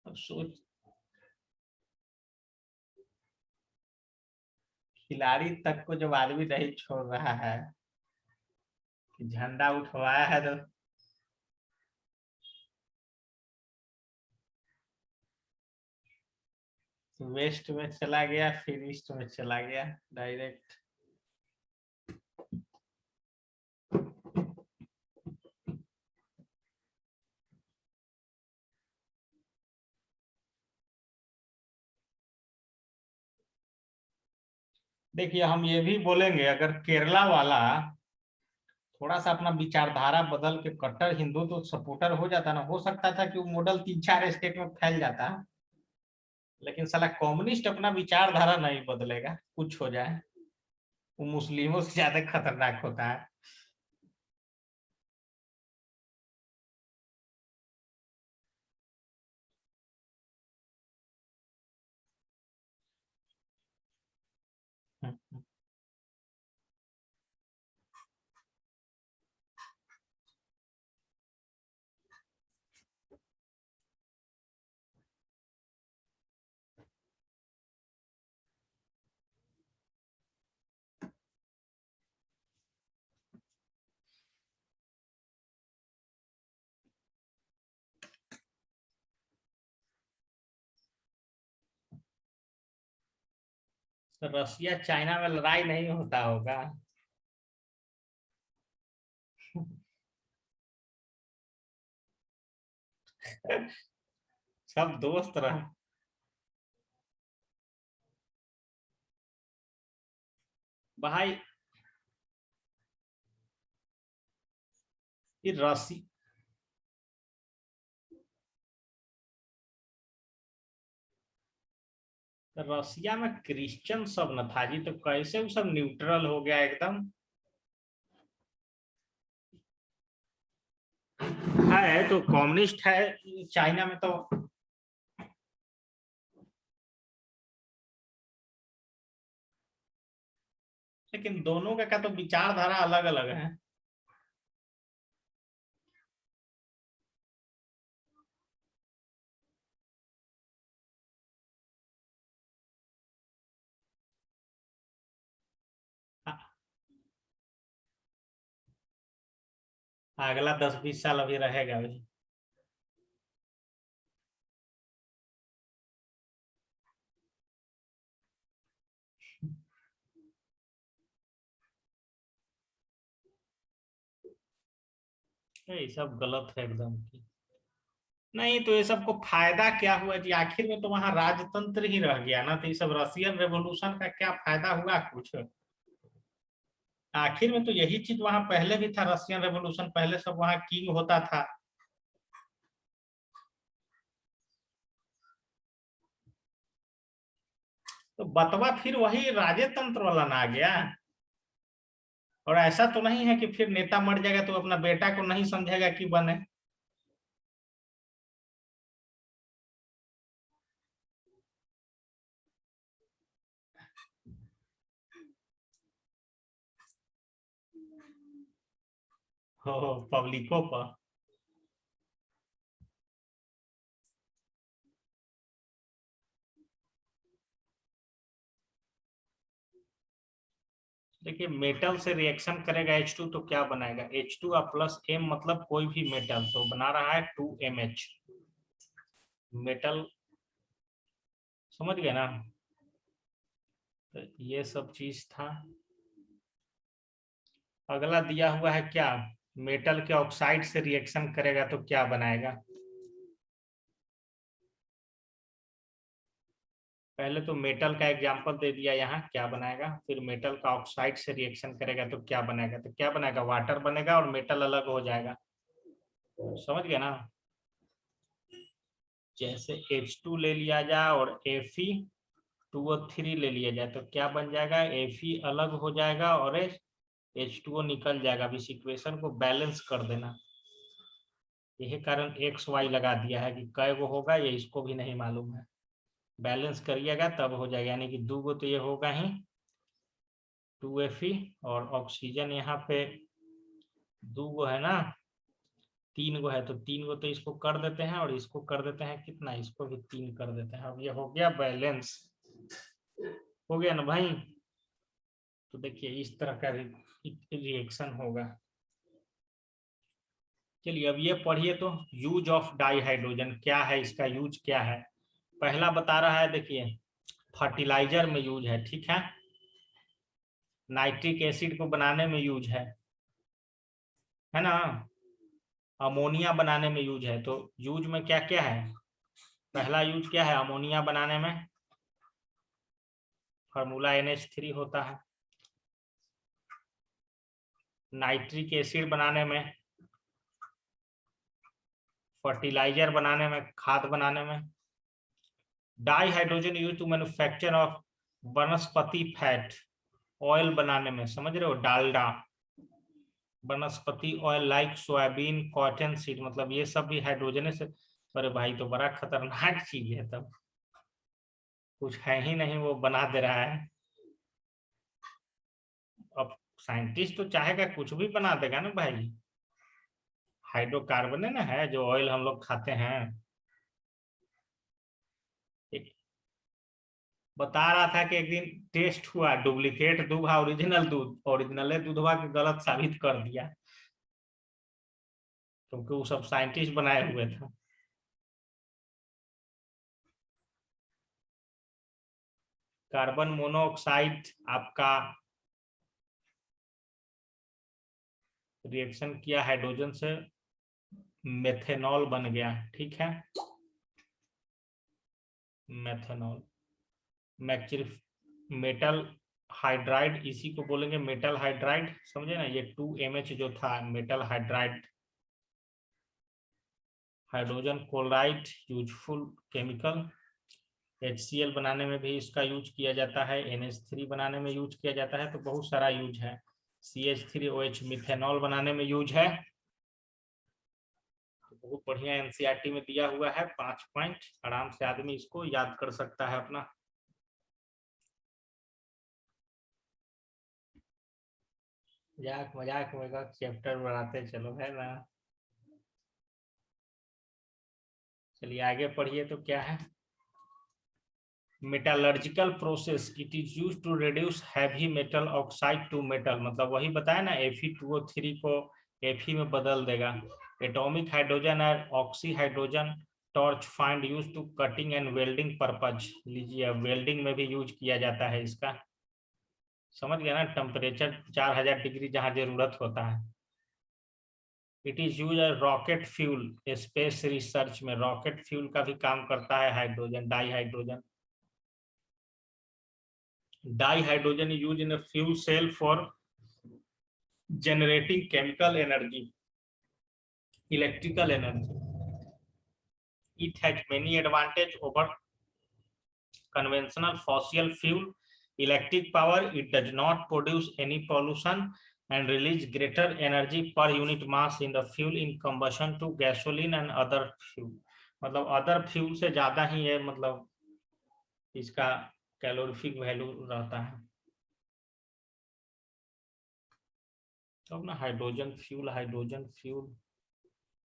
अब सोच खिलाड़ी तक को जब आदमी नहीं छोड़ रहा है कि झंडा उठवाया है तो वेस्ट में चला गया, फिर ईस्ट में चला गया डायरेक्ट। देखिए हम ये भी बोलेंगे, अगर केरला वाला थोड़ा सा अपना विचारधारा बदल के कट्टर हिंदू तो सपोर्टर हो जाता ना, हो सकता था कि वो मॉडल 3-4 स्टेट में फैल जाता। लेकिन साला कम्युनिस्ट अपना विचारधारा नहीं बदलेगा, कुछ हो जाए। वो मुस्लिमों से ज्यादा खतरनाक होता है। तो रसिया चाइना में लड़ाई नहीं होता होगा। सब दोस्त रहे। भाई ये रसिया में क्रिश्चियन सब न था जी, तो कैसे वो सब न्यूट्रल हो गया एकदम। है तो कम्युनिस्ट है चाइना में तो। लेकिन दोनों का तो विचारधारा अलग अलग है। अगला 10-20 साल अभी रहेगा अभी। ये सब गलत है एकदम की। नहीं तो ये सबको फायदा क्या हुआ जी, आखिर में तो वहां राजतंत्र ही रह गया ना, तो ये सब रशियन रेवोल्यूशन का क्या फायदा हुआ कुछ। आखिर में तो यही चीज वहां पहले भी था, रशियन रेवोल्यूशन पहले सब वहां किंग होता था। तो बतवा फिर वही राजतंत्र वाला ना आ गया। और ऐसा तो नहीं है कि फिर नेता मर जाएगा तो अपना बेटा को नहीं समझेगा कि बने। हो पब्लिकों पर। देखिए मेटल से रिएक्शन करेगा H2 तो क्या बनाएगा, H2 + M मतलब कोई भी मेटल, तो बना रहा है 2MH मेटल। समझ गए ना। तो ये सब चीज था। अगला दिया हुआ है क्या, मेटल के ऑक्साइड से रिएक्शन करेगा तो क्या बनाएगा। पहले तो मेटल का एग्जांपल दे दिया यहाँ क्या बनाएगा, फिर मेटल का ऑक्साइड से रिएक्शन करेगा तो क्या बनेगा, तो क्या बनेगा वाटर बनेगा और मेटल अलग हो जाएगा। समझ गए ना। जैसे H2 ले लिया जाए और Fe2O3 ले लिया जाए तो क्या बन जाएगा, Fe अलग हो जाएगा और H2O निकल जाएगा। अब इस इक्वेशन को बैलेंस कर देना। यही कारण XY लगा दिया है कि कै गो होगा ये इसको भी नहीं मालूम है। बैलेंस करिएगा तब हो जाएगा, यानी कि 2 गो तो ये होगा ही 2Fe, और ऑक्सीजन यहाँ पे 2 गो है ना, 3 गो है तो 3 गो तो इसको कर देते हैं और इसको कर देते हैं कितना, इसको भी 3 कर देते हैं। अब ये हो गया बैलेंस। हो गया ना भाई। तो देखिए इस तरह का रिएक्शन होगा। चलिए अब ये पढ़िए तो यूज ऑफ डाईहाइड्रोजन क्या है, इसका यूज क्या है। पहला बता रहा है, देखिए फर्टिलाइजर में यूज है, ठीक है, नाइट्रिक एसिड को बनाने में यूज है ना, अमोनिया बनाने में यूज है। तो यूज में क्या क्या है, पहला यूज क्या है, अमोनिया बनाने में फार्मूला NH3 होता है, नाइट्रिक एसिड बनाने में, फर्टिलाइजर बनाने में, खाद बनाने में। Dihydrogen use to manufacture of vanaspati fat, oil बनाने में, समझ रहे हो, Dalda, vanaspati oil like soybean, cottonseed, मतलब ये सब भी हाइड्रोजन से। अरे भाई तो बड़ा खतरनाक चीज है, तब कुछ है ही नहीं वो बना दे रहा है। अब साइंटिस्ट तो चाहेगा कुछ भी बना देगा ना भाई। हाइड्रोकार्बन है ना, है जो ऑयल हम लोग खाते हैं। एक बता रहा था कि एक दिन टेस्ट हुआ, डुप्लीकेट दूध ओरिजिनल दूध, ओरिजिनल दूधवा के गलत साबित कर दिया, क्योंकि वो सब साइंटिस्ट बनाए हुए थे। कार्बन मोनोऑक्साइड आपका रिएक्शन किया हाइड्रोजन से, मेथेनॉल बन गया, ठीक है, मेथेनॉल। मेटल हाइड्राइड, इसी को बोलेंगे मेटल हाइड्राइड, समझे ना, ये 2MH जो था metal hydride. Hydrogen chloride useful chemical, HCl बनाने में भी इसका यूज किया जाता है, NH3 बनाने में यूज किया जाता है, तो बहुत सारा यूज है। CH3OH मिथेनॉल बनाने में यूज है। तो बहुत बढ़िया NCERT में दिया हुआ है 5 पॉइंट, आराम से आदमी इसको याद कर सकता है अपना। मजाक मजाक मजाक चैप्टर बढ़ाते चलो, है ना। चलिए आगे पढ़िए तो क्या है, metallurgical process, it is use to reduce heavy metal oxide to metal, मतलब वही बताया ना, Fe2O3 को Fe में बदल देगा। एटॉमिक हाइड्रोजन और oxyhydrogen torch find use to cutting and welding purpose, लीजिए वेल्डिंग में भी यूज किया जाता है इसका, समझ गया ना, टेम्परेचर 4000 डिग्री जहां जरूरत होता है। It is use rocket fuel, space research में रॉकेट फ्यूल का भी काम करता है hydrogen, di hydrogen. Dihydrogen is used in a fuel cell for generating chemical energy, electrical energy. It has many advantages over conventional fossil fuel. Electric power, it does not produce any pollution and release greater energy per unit mass in the fuel in combustion to gasoline and other fuel. मतलब other fuel से ज्यादा ही है, मतलब इसका calorific value रहता है। तो अपना हाइड्रोजन फ्यूल, हाइड्रोजन फ्यूल,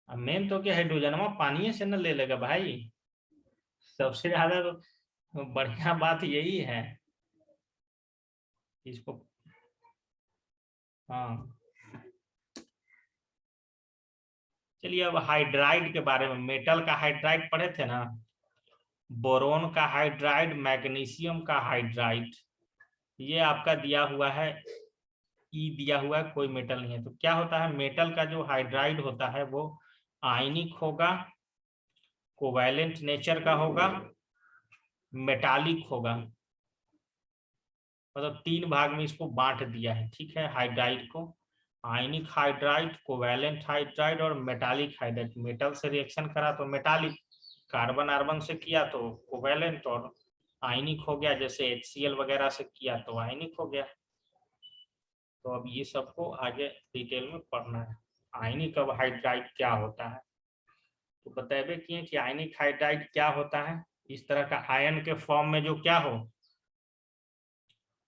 अब मेन तो क्या, हाइड्रोजन पानी से न ले लेगा भाई, सबसे ज्यादा तो बढ़िया बात यही है इसको। हाँ चलिए अब हाइड्राइड के बारे में, मेटल का हाइड्राइड पढ़े थे ना, बोरोन का हाइड्राइड, मैग्नीशियम का हाइड्राइड, ये आपका दिया हुआ है, ई दिया हुआ है, कोई मेटल नहीं है। तो क्या होता है, मेटल का जो हाइड्राइड होता है वो आयनिक होगा, कोवैलेंट नेचर का होगा, मेटालिक होगा, मतलब 3 भाग में इसको बांट दिया है, ठीक है, हाइड्राइड को, आयनिक हाइड्राइड, कोवैलेंट हाइड्राइड और मेटालिक हाइड्राइड। मेटल से रिएक्शन करा तो मेटालिक, कार्बन आर्बन से किया तो कोवैलेंट, और आयनिक हो गया जैसे HCl वगैरह से किया तो आयनिक हो गया। तो अब ये सबको आगे डिटेल में पढ़ना है, आयनिक अब हाइड्राइड क्या होता है। तो बतेबे किए कि आयनिक हाइड्राइड क्या होता है, इस तरह का आयन के फॉर्म में जो क्या हो,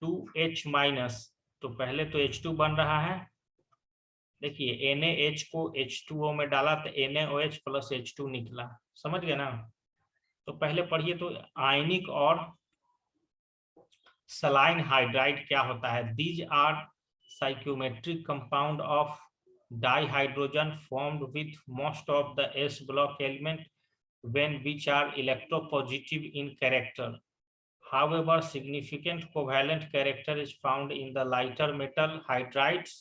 2H-, तो पहले तो H2 बन रहा है, देखिए NaH को H2O में डाला तो NaOH प्लस H2 निकला, समझ गए ना। तो पहले पढ़िए तो आयनिक और सलाइन हाइड्राइड क्या होता है? These are stoichiometric compound of dihydrogen formed with most of the s block element when which are electropositive in character. However, significant covalent character is found in the lighter metal hydrides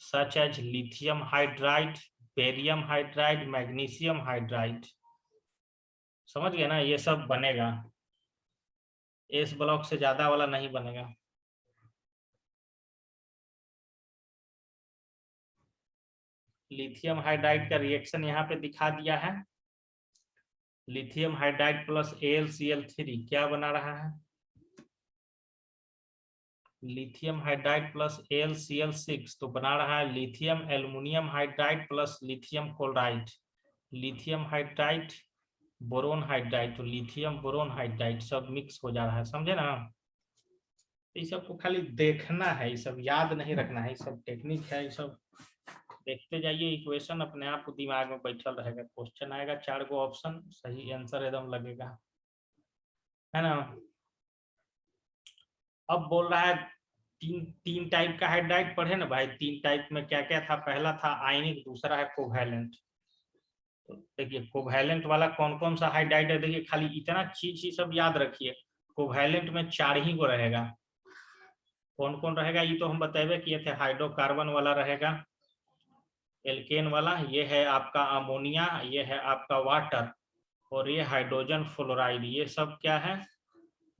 such as lithium hydride, barium hydride, magnesium hydride. समझ गए ना? ये सब बनेगा, S block से ज्यादा वाला नहीं बनेगा। लिथियम हाइड्राइड का रिएक्शन यहाँ पे दिखा दिया है। लिथियम हाइड्राइड प्लस AlCl3 क्या बना रहा है? लिथियम हाइड्राइड प्लस AlCl6 तो बना रहा है lithium aluminium hydride plus lithium chloride, lithium hydride, boron hydride, तो लिथियम बोरोन हाइड्राइड सब मिक्स हो जा रहा है। समझे ना? ये सब को खाली देखना है, ये सब याद नहीं रखना है, ये सब टेक्निक है, ये सब देखते जाइए। इक्वेशन अपने आप दिमाग में बैठल रहेगा, क्वेश्चन आएगा 4 गो ऑप्शन, सही आंसर एकदम लगेगा, है ना? अब बोल रहा है तीन टाइप का हाइड्राइड पढ़े ना भाई। 3 टाइप में क्या क्या था? पहला था आयनिक, दूसरा है कोवैलेंट। तो देखिए कोवैलेंट वाला कौन कौन सा हाइड्राइड है, देखिए खाली इतना चीज ही सब याद रखिए। कोवैलेंट में 4 ही को रहेगा। कौन कौन रहेगा ये तो हम बताए किए थे। हाइड्रोकार्बन वाला रहेगा, एल्केन वाला, ये है आपका अमोनिया, ये है आपका वाटर, और ये हाइड्रोजन फ्लोराइड। ये सब क्या है?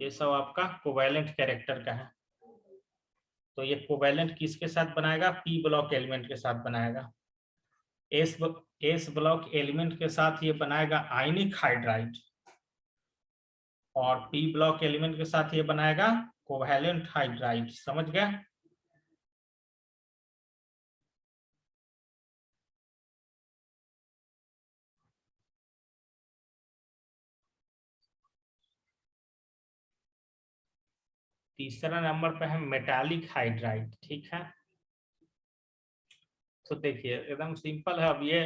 ये सब आपका कोवैलेंट कैरेक्टर का है। तो ये कोवैलेंट किसके साथ बनाएगा? पी ब्लॉक एलिमेंट के साथ बनाएगा। एस ब्लॉक एलिमेंट के साथ ये बनाएगा आयनिक हाइड्राइड, और पी ब्लॉक एलिमेंट के साथ ये बनाएगा कोवैलेंट हाइड्राइड। समझ गया? तीसरा नंबर पे है मेटालिक हाइड्राइड। ठीक है, तो देखिए एकदम सिंपल है। अब ये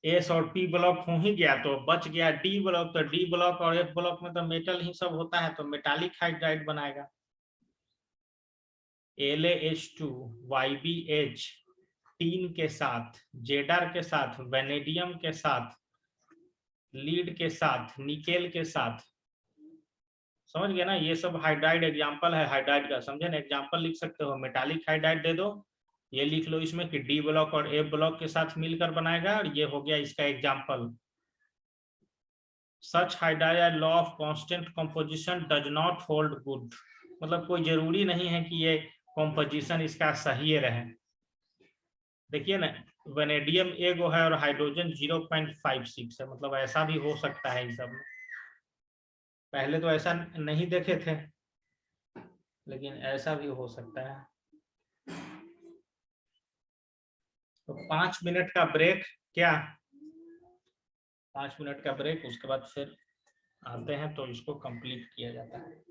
एस और पी ब्लॉक हो ही गया, तो बच गया डी ब्लॉक। तो डी ब्लॉक और एफ ब्लॉक में तो मेटल ही सब होता है, तो मेटालिक हाइड्राइड बनाएगा। LaH2 YbH टीन के साथ, जेडर के साथ, वेनेडियम के साथ, लीड के साथ, निकेल के साथ। समझ गए ना? ये सब हाइड्राइड एग्जांपल है हाइड्राइड का। समझे ना? एग्जांपल लिख सकते हो, मेटालिक हाइड्राइड दे दो, ये लिख लो इसमें कि डी ब्लॉक और एफ ब्लॉक के साथ मिलकर बनाएगा, और ये हो गया इसका example. Such hydride law of constant composition does not hold good, मतलब कोई जरूरी नहीं है कि ये कंपोजिशन इसका सही रहे। देखिए ना, वेनेडियम एगो है और हाइड्रोजन 0.56 है, मतलब ऐसा भी हो सकता है। इन सब में पहले तो ऐसा नहीं देखे थे, लेकिन ऐसा भी हो सकता है। तो 5 मिनट का ब्रेक, क्या 5 मिनट का ब्रेक, उसके बाद फिर आते हैं तो इसको कंप्लीट किया जाता है।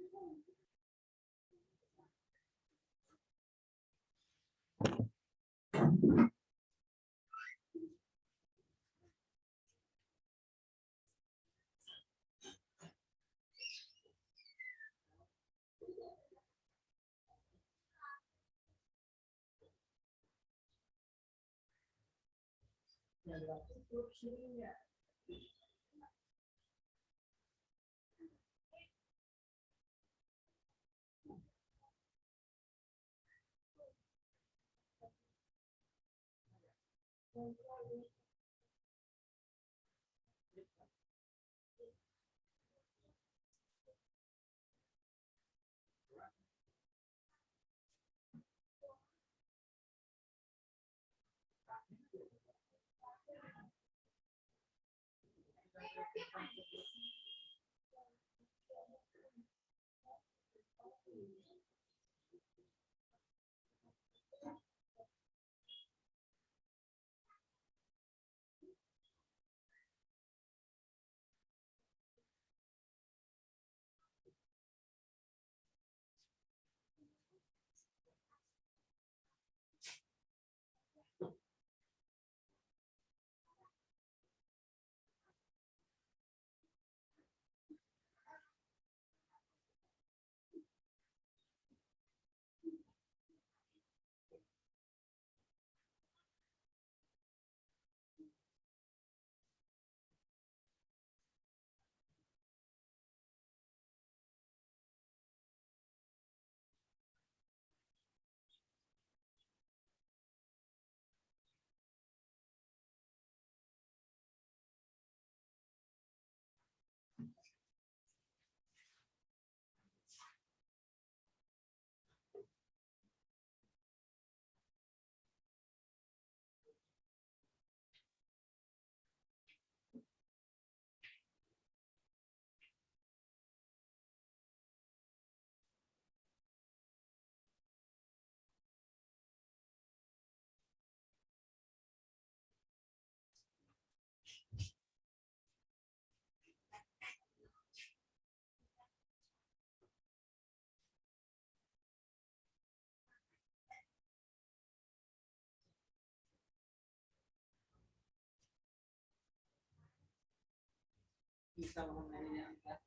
सब हम नहीं जानता।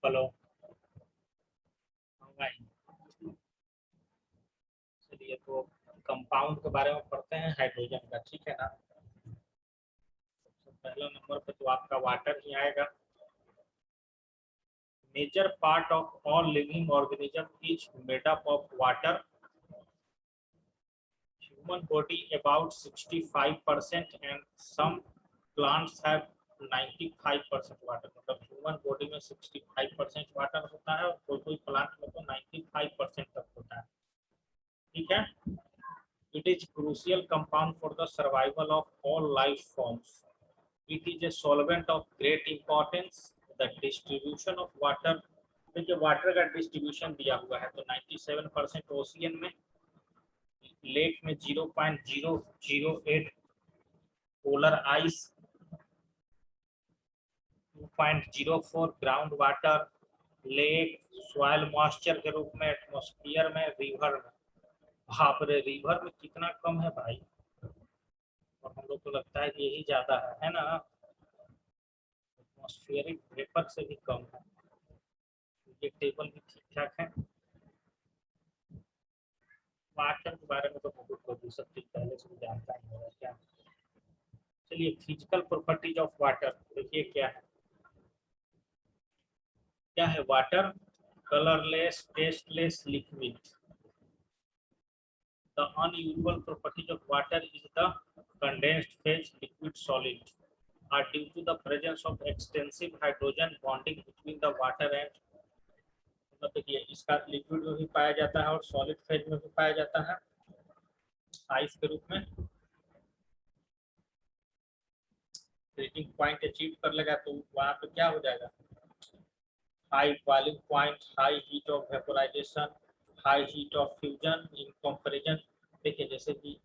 हेलो। हाँ भाई, चलिए तो कंपाउंड के बारे में पढ़ते हैं हाइड्रोजन का, ठीक है ना। तो पहला नंबर पे तो आपका वाटर ही आएगा। Major part of all living organism is made up of water. Human body about 65% and some plants have 95% water. मतलब ह्यूमन बॉडी में 65% वाटर होता है और कोई कोई प्लांट में तो 95% तक होता है, ठीक है। It is crucial compound for the survival of all life forms. It is a solvent of great importance. The distribution of water, देखिए वाटर का डिस्ट्रीब्यूशन दिया हुआ है तो 97% ओशियन में, लेक में 0.008, polar ice 2.04, ground water, lake soil moisture के रूप में, एटमॉस्फेयर में, रिवर में। बाप रे, रिवर में कितना कम है भाई, और हम लोग को लगता है कि यही ज्यादा है ना। एटमॉस्फेरिक वेपर से भी कम है। ये टेबल भी ठीक ठाक है। वाटर के बारे में तो बहुत सब चीज पहले से जानता ही होगा क्या। चलिए, फिजिकल प्रॉपर्टीज ऑफ वाटर देखिए क्या है। क्या है water? Colourless, tasteless liquid. The unusual properties of water is the condensed phase liquid solid are due to the presence of extensive hydrogen bonding between the water and, मतलब देखिए इसका liquid में भी पाया जाता है और सॉलिड फेज में भी पाया जाता है आइस के रूप में। फ्रीजिंग पॉइंट अचीव कर लेगा तो वहां पे क्या हो जाएगा? High boiling point, high heat of vaporisation, high heat of fusion in comparison. देखिए जैसे कि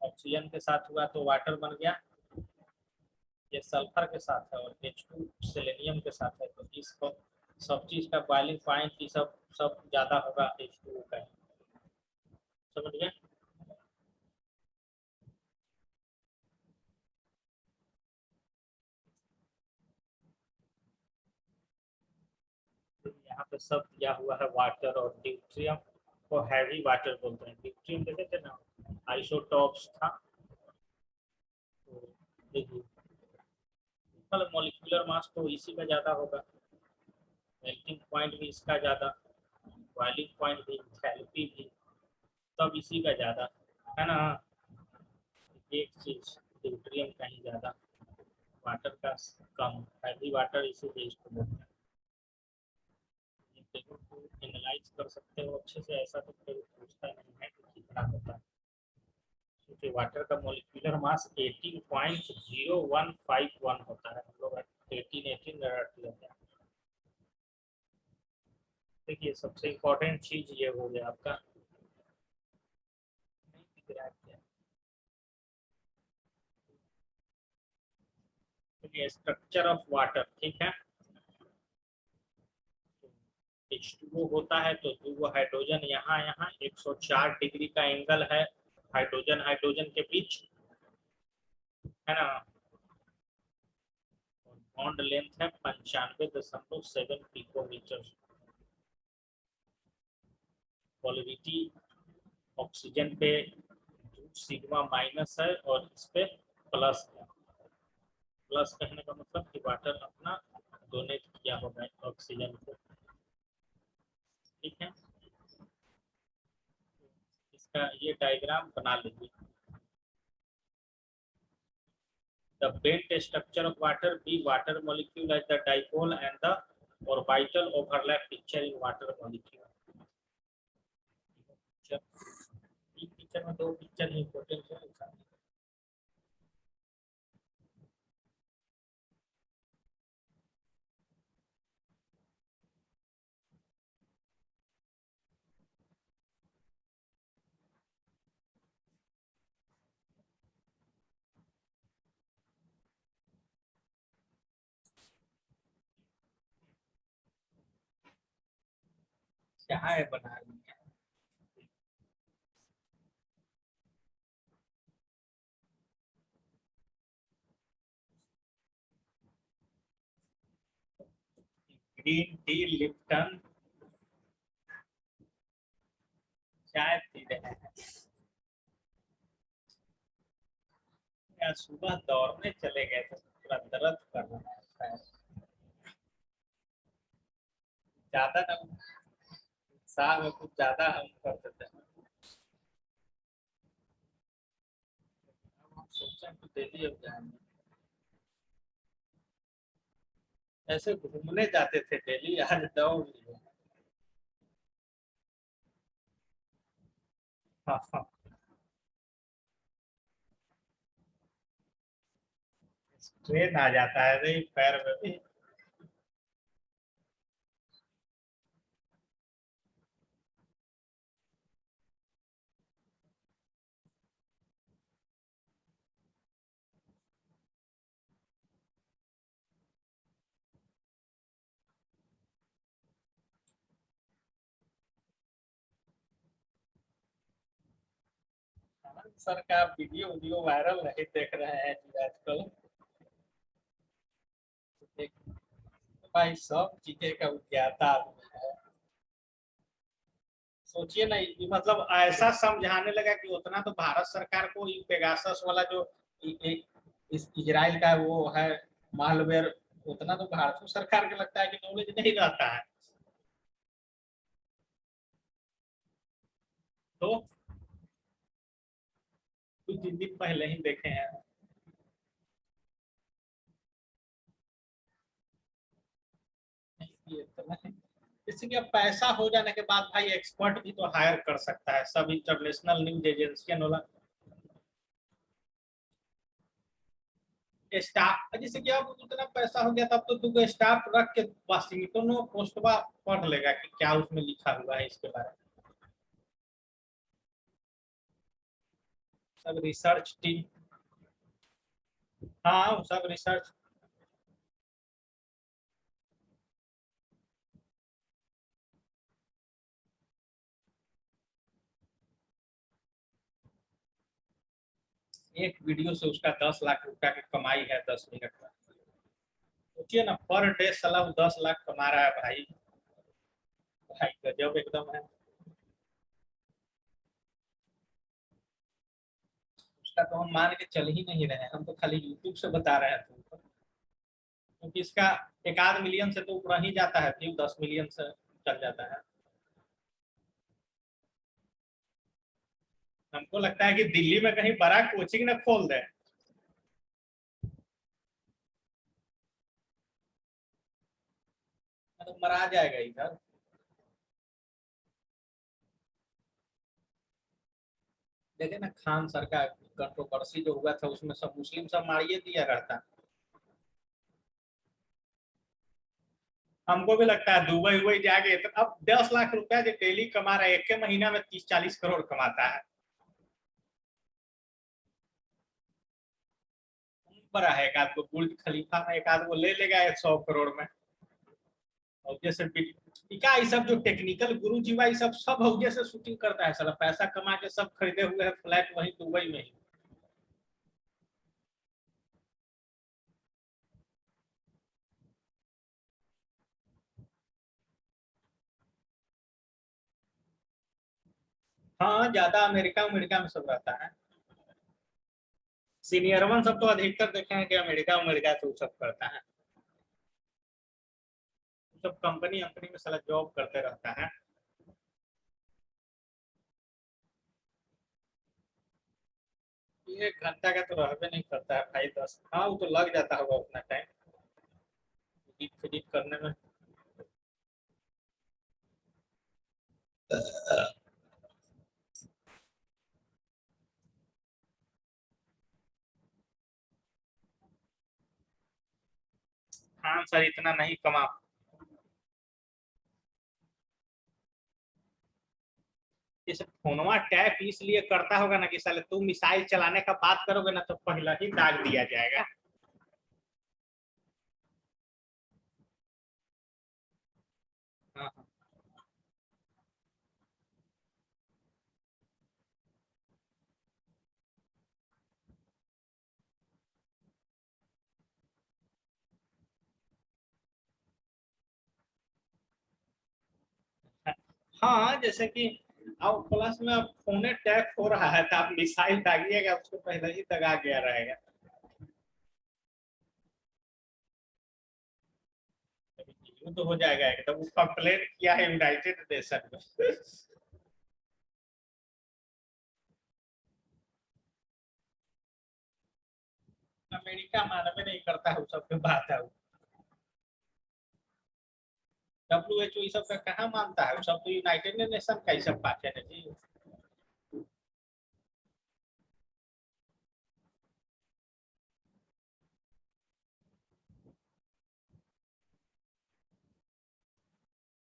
ऑक्सीजन के साथ हुआ तो वाटर बन गया, ये सल्फर के साथ है, और H2 सेलेनियम के साथ है, तो इसको सब चीज का बॉइलिंग पॉइंट की सब ज्यादा होगा H2O का, समझ गए। यहाँ पे सब दिया हुआ है वाटर, और ड्यूट्रियम को हैवी वाटर बोलते हैं। ड्यूट्रियम देखे थे ना, आइसोटॉप्स था। तो देखिए मतलब मॉलिक्यूलर मास तो इसी का ज्यादा होगा, मेल्टिंग पॉइंट भी इसका ज्यादा, बॉइलिंग पॉइंट भी, एंथैल्पी भी, सब इसी का ज्यादा है ना। एक चीज ड्यूट्रियम का ही ज्यादा, वाटर का कम, हैवी वाटर इसीलिए इसको बोलते हैं। एनालाइज कर सकते हो अच्छे से, ऐसा तो कोई पूछता नहीं है कि कितना होता है, क्योंकि वाटर का मॉलिक्यूलर मास 18.0151 होता है। हम लोग 18 रट लेते हैं। देखिए सबसे इम्पोर्टेंट चीज ये हो गया आपका, नहीं दिख रहा है क्या? देखिए स्ट्रक्चर ऑफ वाटर, ठीक है। H2O होता है तो दो हाइड्रोजन यहाँ यहाँ 104 डिग्री का एंगल है हाइड्रोजन हाइड्रोजन के बीच, है ना। बॉन्ड लेंथ है 95.7 पिकोमीटर। पोलरिटी ऑक्सीजन पे सिग्मा माइनस है और इस पे प्लस है। प्लस कहने का मतलब कि वाटर अपना डोनेट किया होगा ऑक्सीजन को, ठीक है। इसका ये डायग्राम बना लीजिए। The bent structure of water, B water molecule as the dipole and the orbital overlap picture in water molecule। Picture में दो पिक्चर इंपॉर्टेंट है। क्या है बना रही है? ग्रीन टी, लिप्टन, चाय पी रहे हैं। आज सुबह दौड़ने चले गए थे, पूरा दर्द कर रहा है, ज्यादा ना साल में कुछ ज्यादा हम कर देते हैं। सोचा कि डेली अब जाएंगे, ऐसे घूमने जाते थे डेली, आज दौड़ लिए। हाँ हाँ, ट्रेन आ जाता है नहीं पैर में भी। सरकार वीडियो वीडियो वायरल नहीं देख रहे हैं जी आजकल। भाई सब चीजें का ज्ञाता आदमी है। सोचिए ना, ये मतलब ऐसा समझाने लगा कि उतना तो भारत सरकार को ये पेगासस वाला जो इस इजराइल का वो है मालवेयर, उतना तो भारत सरकार को लगता है कि नॉलेज नहीं रहता है। तो कुछ दिन पहले ही देखे हैं। ये इतना है। जैसे कि अब पैसा हो जाने के बाद भाई एक्सपर्ट भी तो हायर कर सकता है, सब इंटरनेशनल न्यूज एजेंसियां वाला स्टाफ, जैसे कि अब उतना पैसा हो गया तब तो तुमको स्टाफ रख के वाशिंगटन पोस्टवा पढ़ लेगा कि क्या उसमें लिखा हुआ है इसके बारे में। सब रिसर्च टीम। हाँ सब रिसर्च। एक वीडियो से उसका 10 लाख रुपया की कमाई है 10 मिनट में। सोचिए ना, पर डे साला वो 10 लाख कमा रहा है भाई। भाई गजब एकदम है। उसका तो हम मान के चल ही नहीं रहे हैं, हम तो खाली यूट्यूब से बता रहे हैं तुमको, क्योंकि इसका एक आध मिलियन से तो ऊपर ही जाता है, फिर 10 मिलियन से चल जाता है। हमको लगता है कि दिल्ली में कहीं बड़ा कोचिंग न खोल दे। तो मरा जाएगा इधर। देखे ना खान सर का कंट्रोवर्सी जो हुआ था, उसमें सब मुस्लिम सब मारिए दिया रहता। हमको भी लगता है दुबई हुई जाके तो अब 10 लाख रुपया जो डेली कमा रहा है, एक के महीना में 30-40 करोड़ कमाता है। बड़ा है, एक आध को बुर्ज खलीफा में एक आध को ले लेगा 100 करोड़ में। और जैसे टिका ये सब जो टेक्निकल गुरु जी भाई सब सब हौजे से शूटिंग करता है, साला पैसा कमा के सब खरीदे हुए हैं फ्लैट वहीं दुबई में ही। हाँ ज्यादा अमेरिका अमेरिका में सब रहता है। सीनियर वन सब तो अधिकतर देखे हैं कि अमेरिका अमेरिका से वो सब करता है। सब कंपनी कंपनी में साला जॉब करते रहता है। 1 घंटा का तो रहबे नहीं करता है भाई, 10, हाँ वो तो लग जाता होगा उतना टाइम एडिट फिडिट करने में। हाँ सर इतना नहीं कमा। जैसे फोनवा टैप इसलिए करता होगा ना कि साले तुम मिसाइल चलाने का बात करोगे ना तो पहले ही दाग दिया जाएगा। हाँ हाँ, जैसे कि अब प्लस में अब फोने टैप हो रहा है तो आप मिसाइल दागिएगा उसको पहले ही दगा गया रहेगा। तो हो जाएगा एकदम। वो कंप्लेन किया है यूनाइटेड नेशन में। अमेरिका मानवे नहीं करता है, वो सब की बात है। WHO ये सब का कहाँ मानता है, वो सब तो यूनाइटेड नेशन का ही सब बात है ना जी।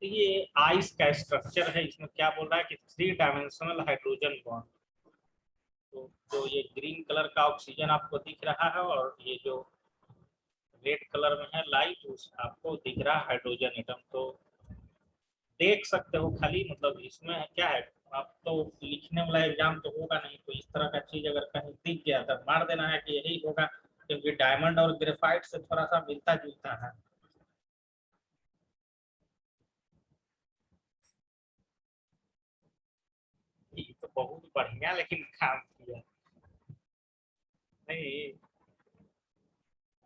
तो ये आइस का स्ट्रक्चर है, इसमें क्या बोल रहा है कि 3 डायमेंशनल हाइड्रोजन बॉन्ड। तो जो ये ग्रीन कलर का ऑक्सीजन आपको दिख रहा है, और ये जो रेड कलर में है लाइट, उस आपको दिख रहा है हाइड्रोजन एटम। तो देख सकते हो खाली, मतलब इसमें क्या है, आप तो लिखने वाला एग्जाम तो होगा नहीं, तो इस तरह का चीज अगर कहीं दिख गया तो मार देना है कि यही होगा, क्योंकि डायमंड और ग्रेफाइट से थोड़ा सा मिलता जुलता है। ये तो बहुत बढ़िया लेकिन काम किया। नहीं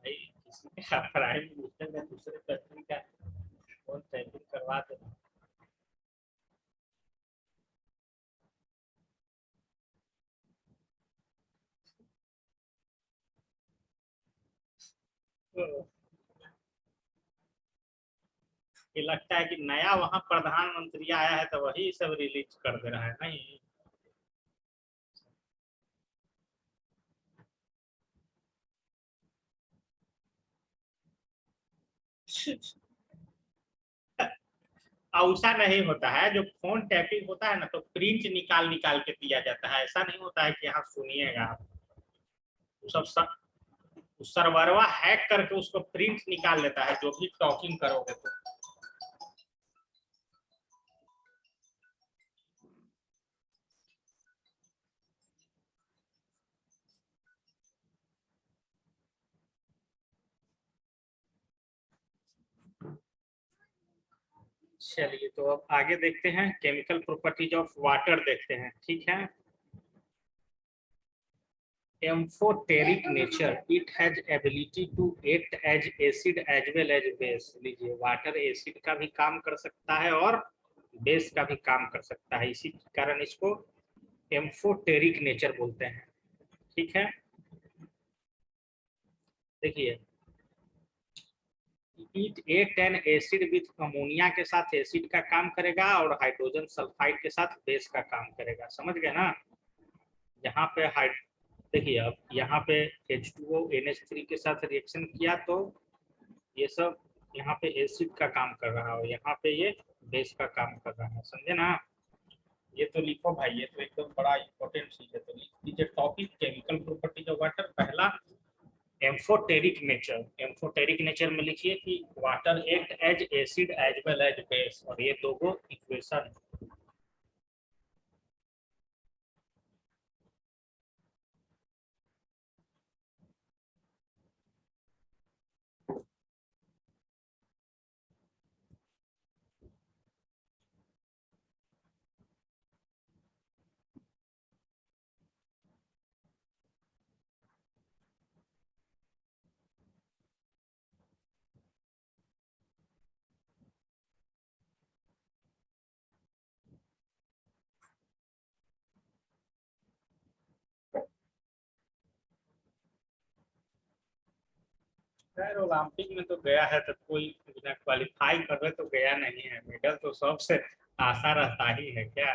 भाई, किसी का प्राइम मिनिस्टर का दूसरे कंट्री का फोन टैपिंग करवा देना। तो ये लगता है कि नया वहां प्रधानमंत्री आया है तो वही सब रिलीज कर दे रहा है। नहीं ऐसा नहीं होता है, जो फोन टैपिंग होता है ना तो प्रिंट निकाल निकाल के दिया जाता है, ऐसा नहीं होता है कि हाँ सुनिएगा आप। वो सब सर्वरवा हैक करके उसको प्रिंट निकाल लेता है जो भी टॉकिंग करोगे तो। चलिए तो अब आगे देखते हैं, केमिकल प्रॉपर्टीज ऑफ वाटर देखते हैं, ठीक है। Amphoteric nature, it has ability to act as acid as well as base. लीजिए, वाटर एसिड का भी काम कर सकता है और बेस का भी काम कर सकता है, इसी कारण इसको एम्फोटेरिक नेचर बोलते हैं, ठीक है। देखिए, it act N acid with ammonia के साथ एसिड का काम करेगा, और हाइड्रोजन सल्फाइड के साथ बेस का काम करेगा, समझ गए ना। यहाँ पे हाइड देखिए, अब यहाँ पे H2O NH3 के साथ रिएक्शन किया तो ये सब यहाँ पे एसिड का काम कर रहा है, और यहाँ पे ये बेस का काम कर रहा है, समझे ना। ये तो लिखो भाई, ये तो एकदम बड़ा इंपॉर्टेंट चीज है। तो लिख दीजिए topic, chemical properties of water. पहला, एम्फोटेरिक नेचर। एम्फोटेरिक नेचर में लिखिए कि water act as acid as well as base, और ये दो इक्वेशन। खैर ओलंपिक में तो गया है, तो कोई बिना क्वालिफाई कर रहे तो गया नहीं है, मेडल तो सबसे आशा रहता ही है क्या।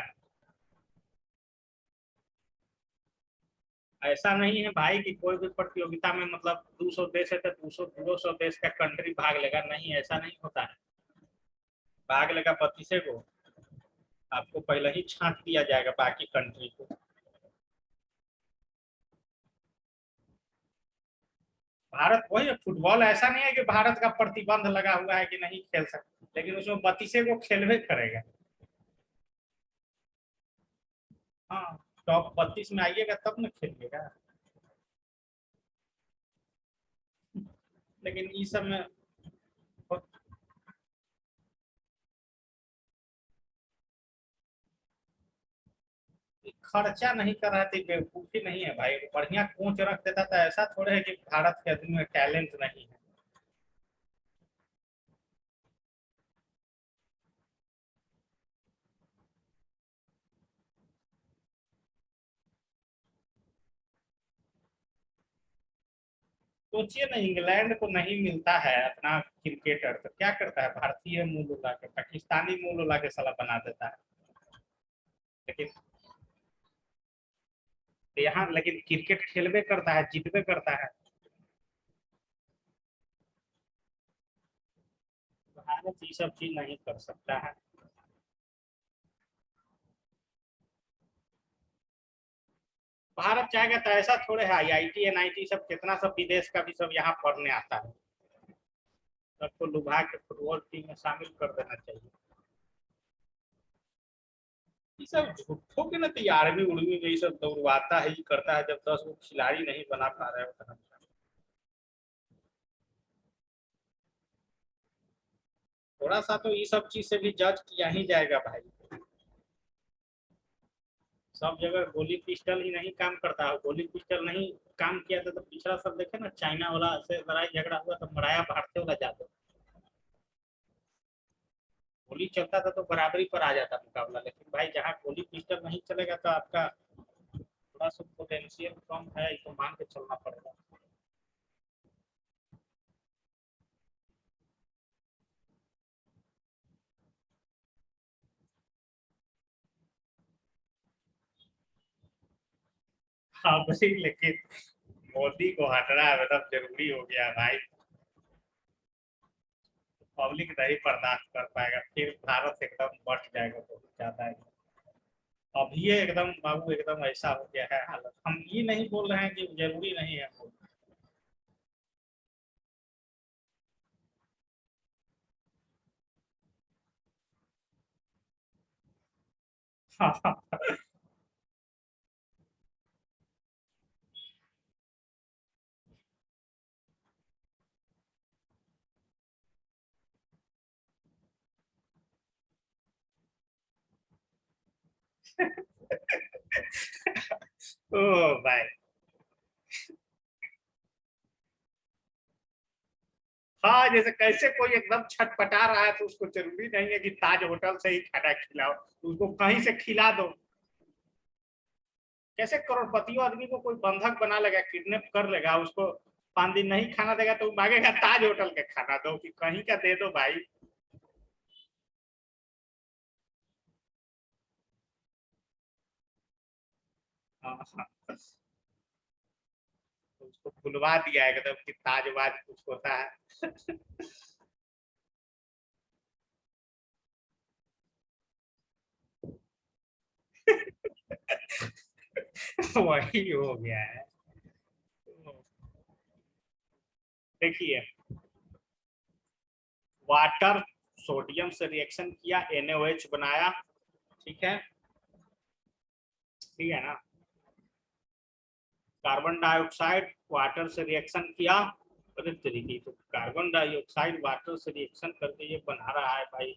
ऐसा नहीं है भाई कि कोई भी प्रतियोगिता में मतलब 200 देश है तो 200 देश का कंट्री भाग लेगा, नहीं, ऐसा नहीं होता है। भाग लेगा 32 को, आपको पहले ही छांट दिया जाएगा बाकी कंट्री को। भारत वही है, फुटबॉल ऐसा नहीं है कि भारत का प्रतिबंध लगा हुआ है कि नहीं खेल सकते, लेकिन उसमें 32 को खेलवे करेगा। हाँ, टॉप 32 में आइएगा तब न खेलिएगा। लेकिन इस सब में खर्चा नहीं कर रहा थी, बेवकूफी नहीं है भाई, बढ़िया कोच रख देता था। ऐसा थोड़ा है कि भारत के आदमी में टैलेंट नहीं है। सोचिए ना, इंग्लैंड को नहीं मिलता है अपना क्रिकेटर, तो क्या करता है, भारतीय मूल उला के, पाकिस्तानी मूल उला के साला बना देता है। लेकिन यहाँ लेकिन क्रिकेट खेलबे करता है, जीतबे करता है। भारत ये सब चीज नहीं कर सकता है। भारत चाहेगा तो ऐसा थोड़े है, आईआईटी एनआईटी सब कितना सब विदेश का भी सब यहाँ पढ़ने आता है। सबको लुभा के फुटबॉल टीम में शामिल कर देना चाहिए। ये सब झूठों के ना, तो आर्मी उर्मी में ये सब दौड़वाता है, ये करता है, जब 10 वो खिलाड़ी नहीं बना पा रहे हो। थोड़ा सा तो ये सब चीज से भी जज किया ही जाएगा भाई। सब जगह गोली पिस्टल ही नहीं काम करता है, गोली पिस्टल नहीं काम किया था तो पिछला सब देखे ना, चाइना वाला से लड़ाई झगड़ा हुआ तो मराया भारतीय वाला जादू। गोली चलता था तो बराबरी पर आ जाता मुकाबला, लेकिन भाई जहाँ गोली पिस्टल नहीं चलेगा तो आपका थोड़ा सा पोटेंशियल कम है, इसको मान के चलना पड़ेगा। हाँ भाई, लेकिन मोदी को हटना मतलब जरूरी हो गया भाई। पब्लिक नहीं बर्दाश्त कर पाएगा, फिर भारत एकदम बढ़ जाएगा बहुत ज्यादा है। अभी ये एकदम बाबू एकदम ऐसा हो गया है हालत, हम ये नहीं बोल रहे हैं कि जरूरी नहीं है। ओ भाई। हाँ, जैसे कैसे कोई एकदम छटपटा रहा है तो उसको जरूरी नहीं है कि ताज होटल से ही खाना खिलाओ, उसको कहीं से खिला दो। कैसे करोड़पतियों आदमी को कोई बंधक बना लेगा, किडनैप कर लेगा उसको, 5 दिन नहीं खाना देगा तो मांगेगा ताज होटल का खाना दो, कि कहीं का दे दो भाई। हाँ, हाँ, तो उसको भुलवा दिया एकदम कि ताजवाज कुछ होता है। वही हो गया है। देखिए, वाटर सोडियम से रिएक्शन किया, NaOH बनाया, ठीक है, ठीक है ना। कार्बन डाइऑक्साइड वाटर से रिएक्शन किया, अरे तरीके तो कार्बन डाइऑक्साइड वाटर से रिएक्शन करके ये बना रहा है भाई,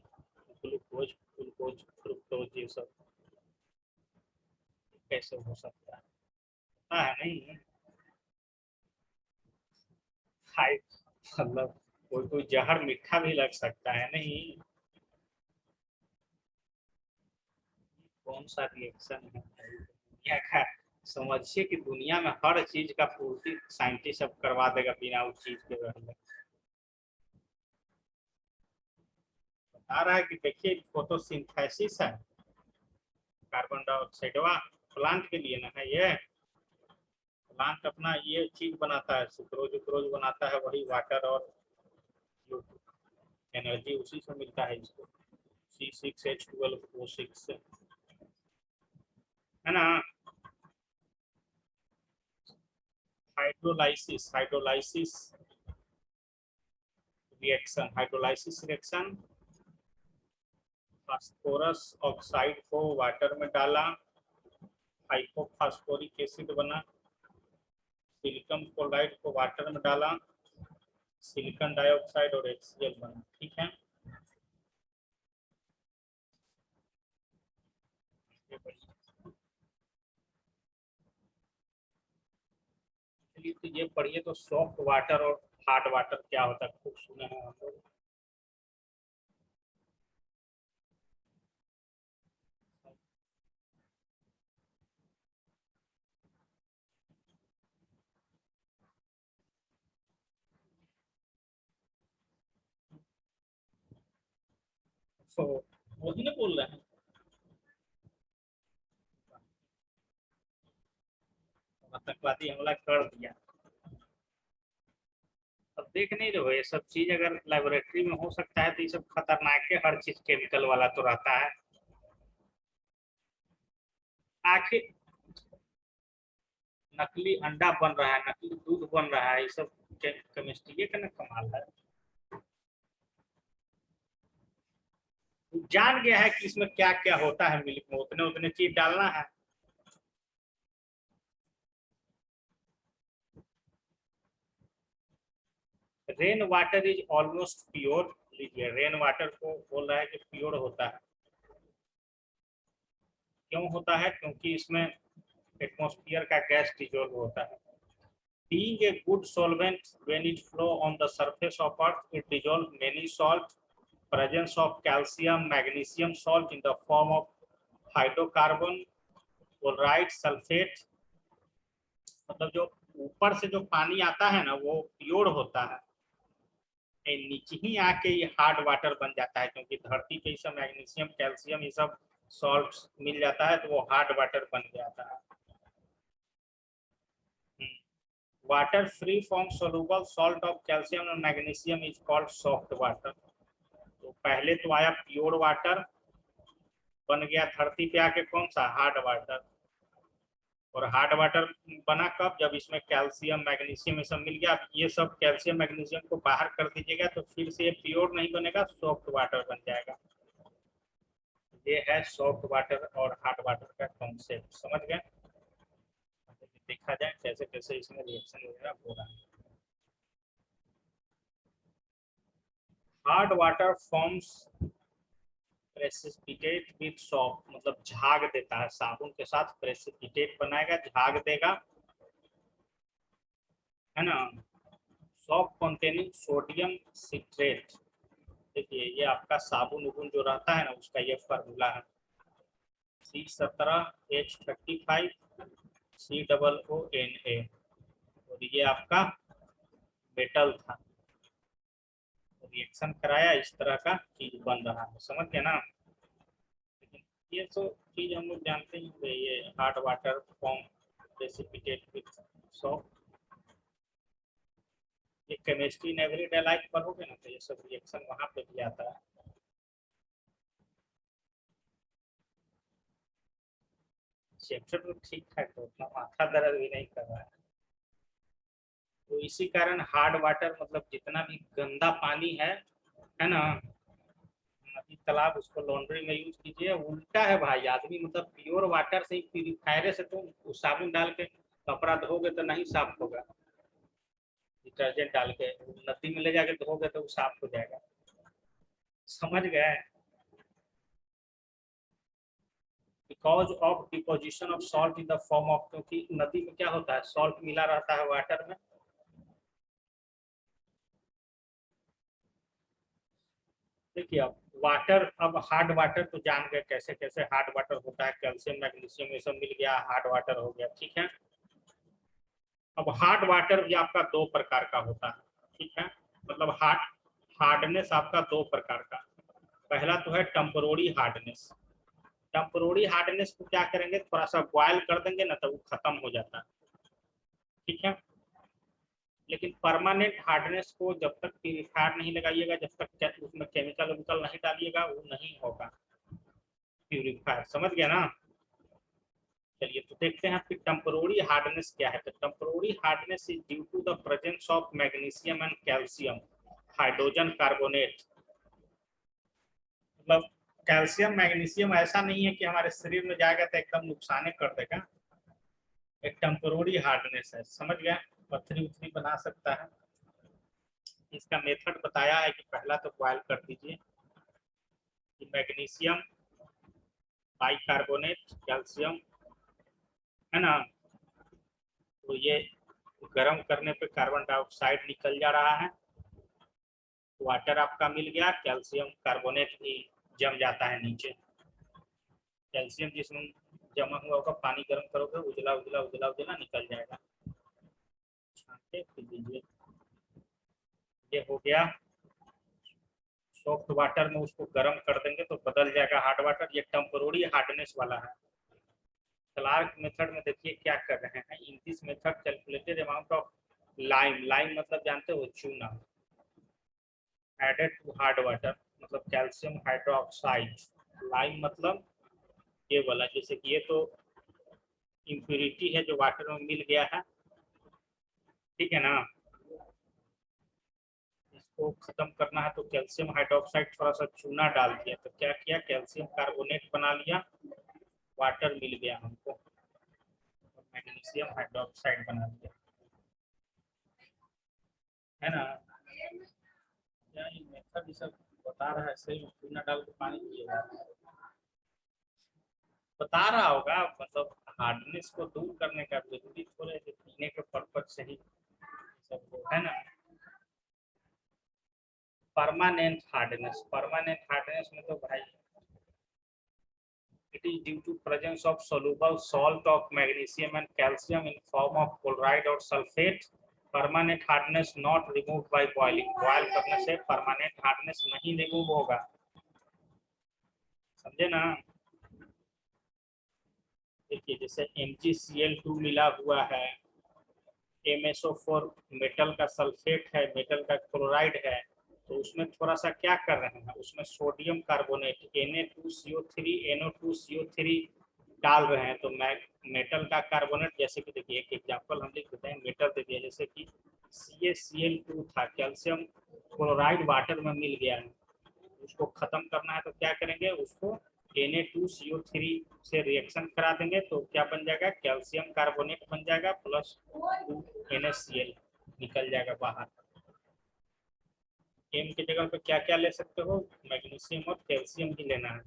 ग्लूकोज ग्लूकोज फ्रुक्टोज ये सब। कैसे हो सकता है, पता है नहीं। खाई मतलब कोई कोई जहर मीठा भी लग सकता है नहीं। कौन सा रिएक्शन है भाई दुनिया का। समझिए कि दुनिया में हर चीज का पूर्ति साइंटिस्ट अब करवा देगा बिना उस चीज के रहने। बता रहा है कि देखिए फोटोसिंथेसिस है, कार्बन डाइऑक्साइड प्लांट के लिए ना है ये। प्लांट अपना ये चीज बनाता है, सुक्रोज उक्रोज बनाता है, वही वाटर और जो एनर्जी उसी से मिलता है इसको, C6H12O6 से, है ना। Hydrolysis hydrolysis reaction, hydrolysis reaction, phosphorus oxide को वाटर में डाला, हाइपोफास्फोरिक एसिड बना, सिलिकॉन क्लोराइड को वाटर में डाला, सिलिकॉन डाइऑक्साइड और HCl बना, ठीक है। चलिए तो ये पढ़िए तो, सॉफ्ट वाटर और हार्ड वाटर क्या होता है, खूब सुने हैं हम लोग। तो वही ना बोल रहे हैं, आतंकवादी हमला कर दिया। अब देख नहीं रहे हो, ये सब चीज अगर लेबोरेटरी में हो सकता है तो ये सब खतरनाक है, हर चीज केमिकल वाला तो रहता है। आखिर नकली अंडा बन रहा है, नकली दूध बन रहा है, ये सब केमिस्ट्री का ना कमाल है। जान गया है कि इसमें क्या क्या होता है, मिल्क में उतने उतने चीज डालना है। Rain water is almost pure. लीजिए, रेन वाटर को बोल रहा है कि प्योर होता है। क्यों होता है? क्योंकि इसमें एटमॉस्फेयर का गैस डिजोल्व होता है। Being a good solvent, when it flow on the surface of earth, it dissolves many salt. Presence of calcium, magnesium salt in the form of hydrocarbon, chloride, sulfate। मतलब जो ऊपर से जो पानी आता है ना वो प्योर होता है, नीचे ही आके ये हार्ड वाटर बन जाता है, क्योंकि धरती पे सब मैग्नीशियम कैल्शियम ये सब सॉल्ट मिल जाता है तो वो हार्ड वाटर बन जाता है। Water free from soluble salt of calcium और magnesium is called soft water. तो पहले तो आया प्योर वाटर, बन गया धरती पे आके कौन सा? Hard water. और हार्ड वाटर बना कब? जब इसमें कैल्शियम मैग्नीशियम ये सब मिल गया। अब ये सब कैल्शियम मैग्नीशियम को बाहर कर दीजिएगा तो फिर से ये प्योर नहीं बनेगा, सॉफ्ट वाटर बन जाएगा। ये है सॉफ्ट वाटर और हार्ड वाटर का कॉन्सेप्ट, समझ गए? देखा जाए कैसे कैसे इसमें रिएक्शन वगैरह हो रहा है। Hard water forms precipitate with soft, मतलब झाग देता है, साबुन के साथ प्रेसिपिटेट बनाएगा, झाग देगा, है ना। Soft containing sodium citrate. देखिए ये आपका साबुन उबुन जो रहता है ना उसका ये फार्मूला है, C17H35 COONA। और ये आपका मेटल था, रिएक्शन कराया, इस तरह का चीज बन रहा है, समझ गए ना। लेकिन ये तो चीज हम लोग जानते ही थे, ये hard water form precipitate with soft. ये केमिस्ट्री इन एवरीडे लाइफ पढ़ोगे ना तो ये सब रिएक्शन वहां पे भी आता है। चैप्टर तो ठीक ठाक है, उतना माथा दर्द भी नहीं कर रहा है। तो इसी कारण हार्ड वाटर मतलब जितना भी गंदा पानी है ना, नदी तालाब, उसको लॉन्ड्री में यूज कीजिए। उल्टा है भाई, आदमी मतलब प्योर वाटर से ही, प्यूरिफायर से तो साबुन डाल के कपड़ा धोगे तो नहीं साफ होगा, डिटर्जेंट डाल के नदी में ले जाके धोगे तो वो साफ हो जाएगा, समझ गए। Because of deposition of salt in the form of, क्योंकि नदी में क्या होता है, सॉल्ट मिला रहता है वाटर में। देखिए अब वाटर, अब हार्ड वाटर तो जान गए कैसे कैसे हार्ड वाटर होता है, कैल्शियम मैग्नीशियम ये सब मिल गया, हार्ड वाटर हो गया, ठीक है। अब हार्ड वाटर भी आपका दो प्रकार का होता है, ठीक है। मतलब हार्डनेस आपका दो प्रकार का। पहला तो है टेम्परोरी हार्डनेस। टेम्परोरी हार्डनेस को क्या करेंगे, थोड़ा सा बॉयल कर देंगे ना तो वो खत्म हो जाता है, ठीक है। लेकिन परमानेंट हार्डनेस को जब तक प्यूरिफायर नहीं लगाइएगा, जब तक उसमें केमिकल वेमिकल नहीं डालिएगा, वो नहीं होगा प्यूरिफायर, समझ गया ना। चलिए तो देखते हैं फिर टेम्परोरी हार्डनेस क्या है। तो temporary hardness is due to the presence of magnesium and calcium hydrogen carbonate. मतलब कैल्शियम मैग्नीशियम ऐसा नहीं है कि हमारे शरीर में जाएगा तो एकदम नुकसान कर देगा, एक टेम्परोरी हार्डनेस है, समझ गया। पथरी उथरी बना सकता है। इसका मेथड बताया है कि पहला तो बॉयल कर दीजिए कि मैग्नीशियम बाइकार्बोनेट कैल्शियम, है ना। तो ये गर्म करने पे कार्बन डाइऑक्साइड निकल जा रहा है, वाटर आपका मिल गया, कैल्शियम कार्बोनेट भी जम जाता है नीचे। कैल्शियम जिसमें जमा हुआ होगा, पानी गर्म करोगे उजला उजला उजला उजला निकल जाएगा, छान के पी लीजिए। ये हो गया सॉफ्ट वाटर में उसको गर्म कर देंगे तो बदल जाएगा हार्ड वाटर। ये टेम्पोररी हार्डनेस वाला है। क्लार्क मेथड में देखिए क्या कर रहे हैं। In this method calculated amount of lime, lime मतलब जानते हो चूना, एडेड टू हार्ड वाटर मतलब कैल्शियम हाइड्रोक्साइड। लाइम मतलब ये वाला, जैसे कि ये तो इम्प्यूरिटी है जो वाटर में मिल गया है, ठीक है ना। इसको खत्म करना है तो कैल्शियम हाइड्रोक्साइड थोड़ा सा चूना डाल दिया, तो क्या किया, कैल्शियम कार्बोनेट बना लिया, वाटर मिल गया हमको, मैग्नीशियम हाइड्रोक्साइड बना दिया, है ना। क्या ये मेथड ये सब बता रहा है, सही में चूना डाल के पानी पिएगा, बता रहा होगा मतलब हार्डनेस को दूर करने का, जरूरी थोड़े पीने के पर्पज से ही सब, है ना। परमानेंट हार्डनेस में तो भाई it is due to presence of soluble salt of magnesium and calcium in form of chloride or sulfate. Permanent hardness not removed by boiling. Boil करने से permanent hardness नहीं remove होगा, समझे ना। देखिए जैसे MgCl2 मिला हुआ है, MSO4 मेटल का सल्फेट है, मेटल का क्लोराइड है, तो उसमें थोड़ा सा क्या कर रहे हैं, उसमें सोडियम कार्बोनेट Na2CO3 NO2CO3 डाल रहे हैं। तो मेटल का कार्बोनेट, जैसे कि देखिए एक एग्जांपल हम लिख देते हैं, मेटल देखिए जैसे कि CaCl2 था, कैल्शियम क्लोराइड वाटर में मिल गया है, उसको खत्म करना है तो क्या करेंगे, उसको Na2CO3 से रिएक्शन करा देंगे तो क्या बन जाएगा, कैल्शियम कार्बोनेट बन जाएगा प्लस 2NaCl निकल जाएगा बाहर। एम की जगह पे क्या क्या ले सकते हो, मैग्नीशियम और कैल्शियम ही लेना है।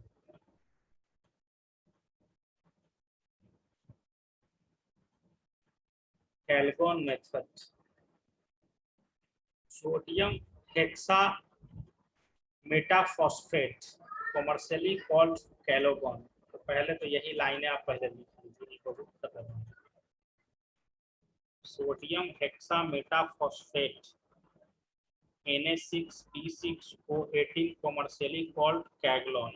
Calgon method, sodium hexa metaphosphate commercially called Calgon. तो पहले तो यही लाइनें आप पहले लिख लीजिए, बहुत खतरनाक। Sodium hexa metaphosphate Na6B6O18 commercially called Caglon.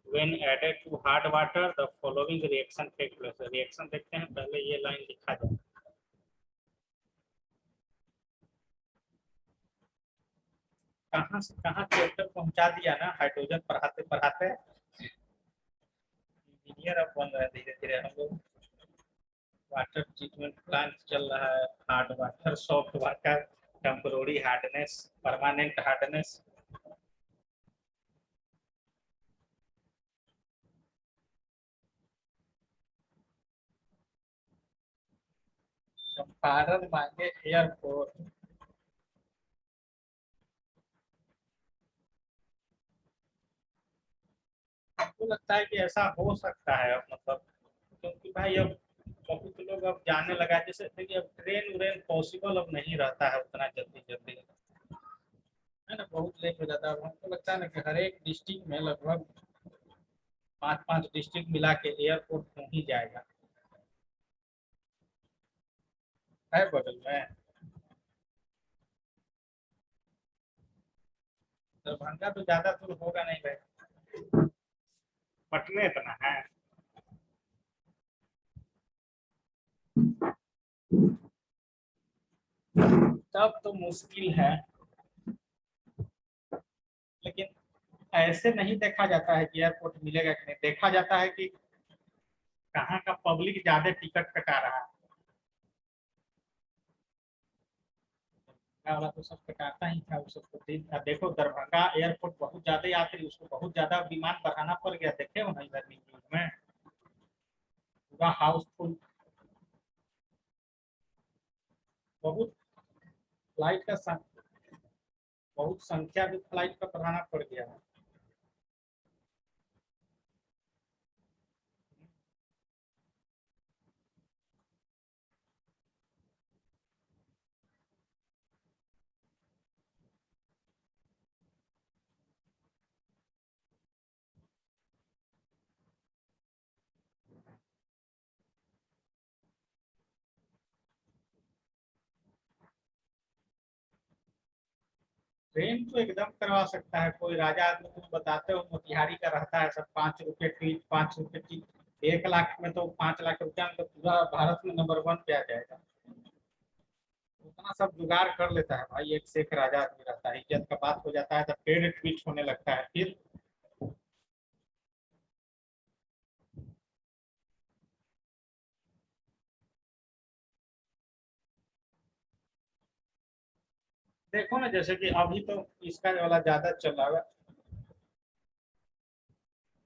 When added to hard water, the following reaction take place. Reaction देखते हैं, पहले ये लाइन लिखा जाए। कहाँ से कहाँ चैप्टर पहुंचा दिया ना, हाइड्रोजन पढ़ाते पढ़ाते इंजीनियर अब बन रहे हैं धीरे धीरे हम लोग। वाटर ट्रीटमेंट प्लांट चल रहा है, hard water, soft water, temporary hardness, permanent hardness. Champaran मांगे एयरपोर्ट, मुझे लगता है कि ऐसा हो सकता है अब, मतलब क्योंकि भाई अब बहुत लोग अब जाने लगा है, जैसे देखिए अब ट्रेन व्रेन पॉसिबल अब नहीं रहता है उतना जल्दी जल्दी, है ना, बहुत लेट हो जाता है। अब हमको लगता है ना कि हर एक डिस्ट्रिक्ट में लगभग 5-5 डिस्ट्रिक्ट मिला के एयरपोर्ट हो ही जाएगा, है बगल में। दरभंगा तो ज्यादा दूर होगा नहीं भाई, पटने इतना है। तब तो मुश्किल है, लेकिन ऐसे नहीं देखा जाता है कि एयरपोर्ट मिलेगा कि नहीं, देखा जाता है कि कहाँ का पब्लिक ज्यादा टिकट कटा रहा है। वाला तो सब कटाता ही था, उस सबको दिन था। देखो दरभंगा एयरपोर्ट बहुत ज्यादा यात्री, उसको बहुत ज्यादा विमान बढ़ाना पड़ गया, देखे हो ना इधर न्यूज में, पूरा हाउसफुल, बहुत फ्लाइट का बहुत संख्या भी फ्लाइट का बढ़ाना पड़ गया है। ट्रेन तो एकदम करवा सकता है, कोई राजा आदमी तुम बताते हो मोतिहारी का रहता है सब 5 रुपये टिकट, 5 रुपये टिकट, 1 लाख में तो 5 लाख रुपया में तो पूरा भारत में नंबर 1 पे आ जाएगा। उतना सब जुगाड़ कर लेता है भाई, एक से एक राजा आदमी रहता है, इज्जत का बात हो जाता है तो पेड ट्वीट होने लगता है फिर। देखो ना जैसे कि अभी तो इसका वाला ज्यादा चल रहा है,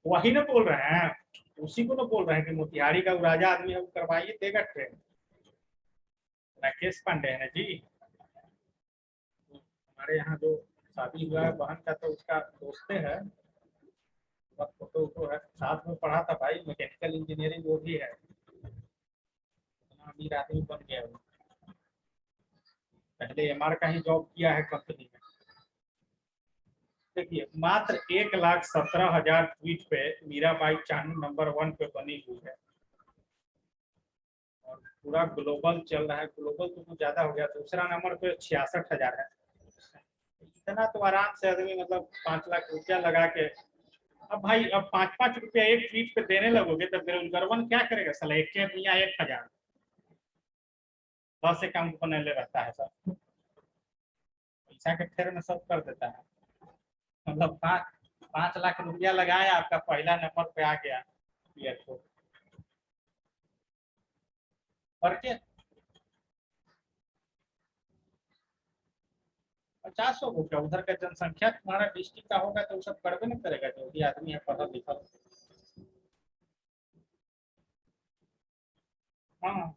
वही ना बोल रहे हैं, उसी को ना बोल रहे हैं कि मोतिहारी का वो राजा आदमी है वो करवाइए देगा ट्रेन। राकेश पांडे है ना जी, हमारे यहाँ जो शादी हुआ है बहन का तो उसका दोस्ते है, बस फोटो वोटो है, साथ में पढ़ा था भाई, मैकेनिकल इंजीनियरिंग वो भी है, इतना अमीर आदमी बन गया वो। पहले एमआर का ही जॉब किया है कंपनी में। देखिए मात्र 1,17,000 ट्वीट पे मीराबाई चानू नंबर 1 पे बनी हुई है, और पूरा ग्लोबल चल रहा है, ग्लोबल तो कुछ ज्यादा हो गया, दूसरा नंबर पे 66,000 है। इतना तो आराम से आदमी मतलब 5 लाख रुपया लगा के, अब भाई अब 5-5 रुपया एक ट्वीट पे देने लगोगे तो बेरोजगार क्या करेगा साला, एक के मियाँ 1,000, 10 अकाउंट बनने रहता है सब, पैसा के फेर में सब कर देता है। मतलब 5 5 लाख रुपया लगाया, आपका पहला नंबर पे आ गया एयरपोर्ट। और क्या, 50 हो क्या, उधर का जनसंख्या तुम्हारा डिस्ट्रिक्ट का होगा तो वो सब करबे नहीं करेगा, जो भी आदमी है पढ़ा लिखा। हाँ,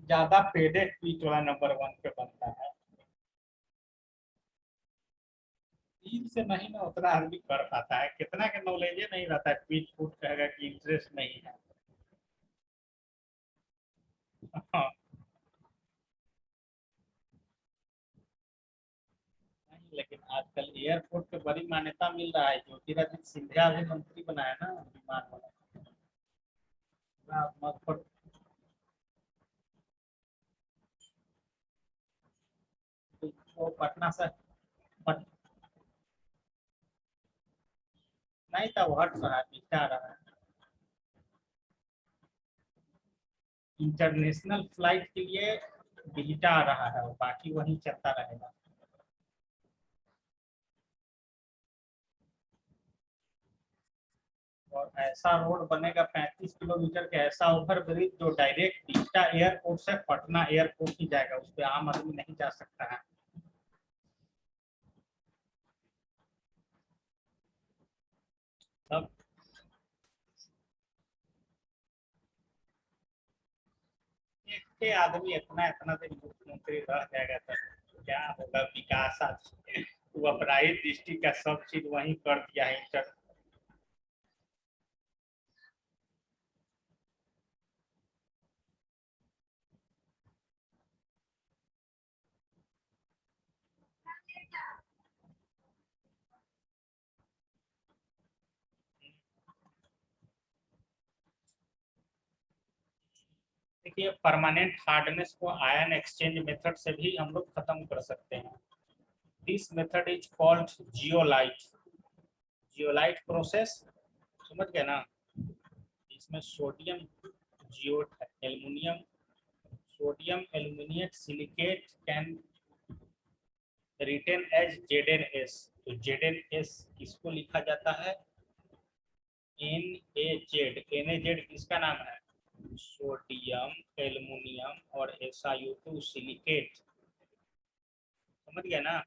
ज्यादा पेडेड ट्वीट वाला नंबर 1 पे बनता है। तीर से नहीं ना उतना आदमी कर पाता है, कितना के नॉलेज नहीं रहता है, ट्वीट फूट कहेगा कि इंटरेस्ट नहीं है। हाँ, नहीं लेकिन आजकल एयरपोर्ट पे बड़ी मान्यता मिल रहा है, ज्योतिरादित्य सिंधिया भी मंत्री बनाया ना विमान वाला, मत वो पटना से पट, नहीं था वो हट रहा है, पीछे आ रहा है। इंटरनेशनल फ्लाइट के लिए बिहटा आ रहा है और बाकी वहीं चलता रहेगा। और ऐसा रोड बनेगा 35 किलोमीटर का, ऐसा ओवर ब्रिज जो डायरेक्ट बिहटा एयरपोर्ट से पटना एयरपोर्ट ही जाएगा, उस पर आम आदमी नहीं जा सकता है। तब एक के आदमी इतना इतना दिन मुख्यमंत्री रह जाएगा तो क्या होगा, विकास आज वो अपना ही डिस्ट्रिक्ट का सब चीज वहीं कर दिया है इंटर। देखिए परमानेंट हार्डनेस को आयन एक्सचेंज मेथड से भी हम लोग खत्म कर सकते हैं। This method is called zeolite, zeolite process, समझ गए ना। इसमें सोडियम जियोट है, aluminium, sodium aluminate silicate can retain as ZnS। तो ZnS किसको लिखा जाता है, NaZ, किसका नाम है, सोडियम एल्युमिनियम और SiO2 सिलिकेट, समझ गया ना।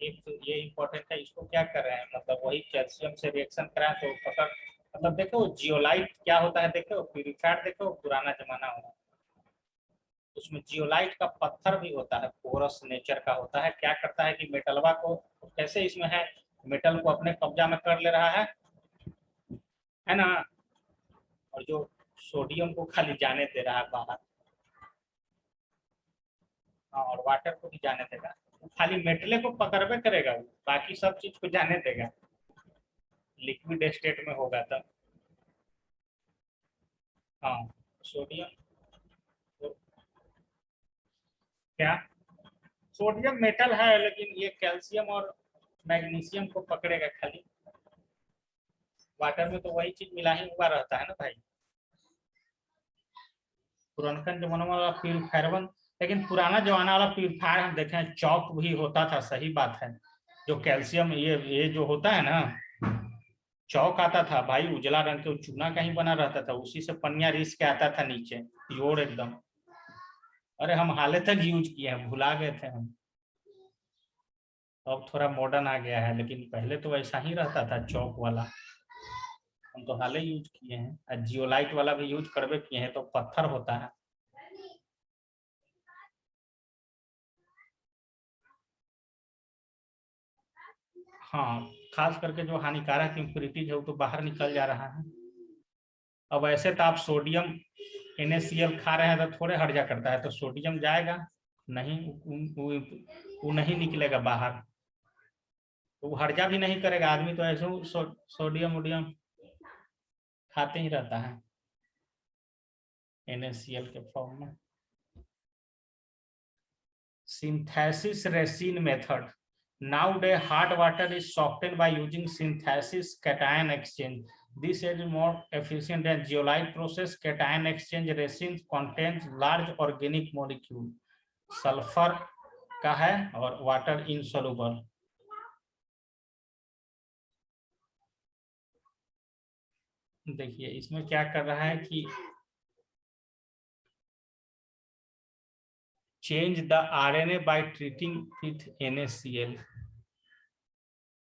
एक तो ये इंपॉर्टेंट है, इसको क्या कर रहे हैं, मतलब वही कैल्शियम से रिएक्शन कराए तो पता, मतलब देखो जियोलाइट क्या होता है, देखो प्यूरिफायर, देखो पुराना जमाना होगा, उसमें जियोलाइट का पत्थर भी होता है, पोरस नेचर का होता है, क्या करता है कि मेटलवा को, कैसे इसमें है, मेटल को अपने कब्जा में कर ले रहा है ना, और जो सोडियम को खाली जाने दे रहा है बाहर। हाँ, और वाटर को भी जाने देगा, वो खाली मेटले को पकड़बे करेगा, वो बाकी सब चीज को जाने देगा, लिक्विड स्टेट में होगा तब। हाँ, सोडियम, क्या? सोडियम मेटल है, लेकिन ये कैल्शियम और मैग्नीशियम को पकड़ेगा खाली। वाटर में तो वही चीज मिला ही हुआ रहता है ना भाई। पुराना जमाना वाला प्यूरिफायर, लेकिन पुराना जमाना वाला प्यूरिफायर हम देखें चौक भी होता था, सही बात है। जो कैल्शियम ये जो होता है ना, चौक आता था भाई, उजला रंग के चूना कहीं बना रहता था, उसी से पनिया रिस के आता था नीचे प्योर एकदम। अरे हम हाले तक यूज किए हैं, भुला गए थे हम। अब थोड़ा मॉडर्न आ गया है, लेकिन पहले तो ऐसा ही रहता था चौक वाला। हम तो हाले यूज किए हैं, और जियोलाइट वाला भी यूज करबे किए हैं, तो पत्थर होता है। हाँ, खास करके जो हानिकारक इम्प्योरिटीज है वो तो बाहर निकल जा रहा है। अब ऐसे तो आप सोडियम NaCl खा रहे हैं तो थोड़े हट जा करता है, तो सोडियम जाएगा नहीं, वो नहीं निकलेगा बाहर, तो वो हर्जा भी नहीं करेगा। आदमी तो ऐसे सोडियम वोडियम खाते ही रहता है NaCl के फॉर्म में। Synthesis resin method. Nowadays, hard water is softened by using synthesis cation exchange. This is more efficient than zeolite process. Cation exchange resin contains large organic molecule. Sulphur का है और water insoluble. देखिए इसमें क्या कर रहा है कि change the RNA by treating with NaCl.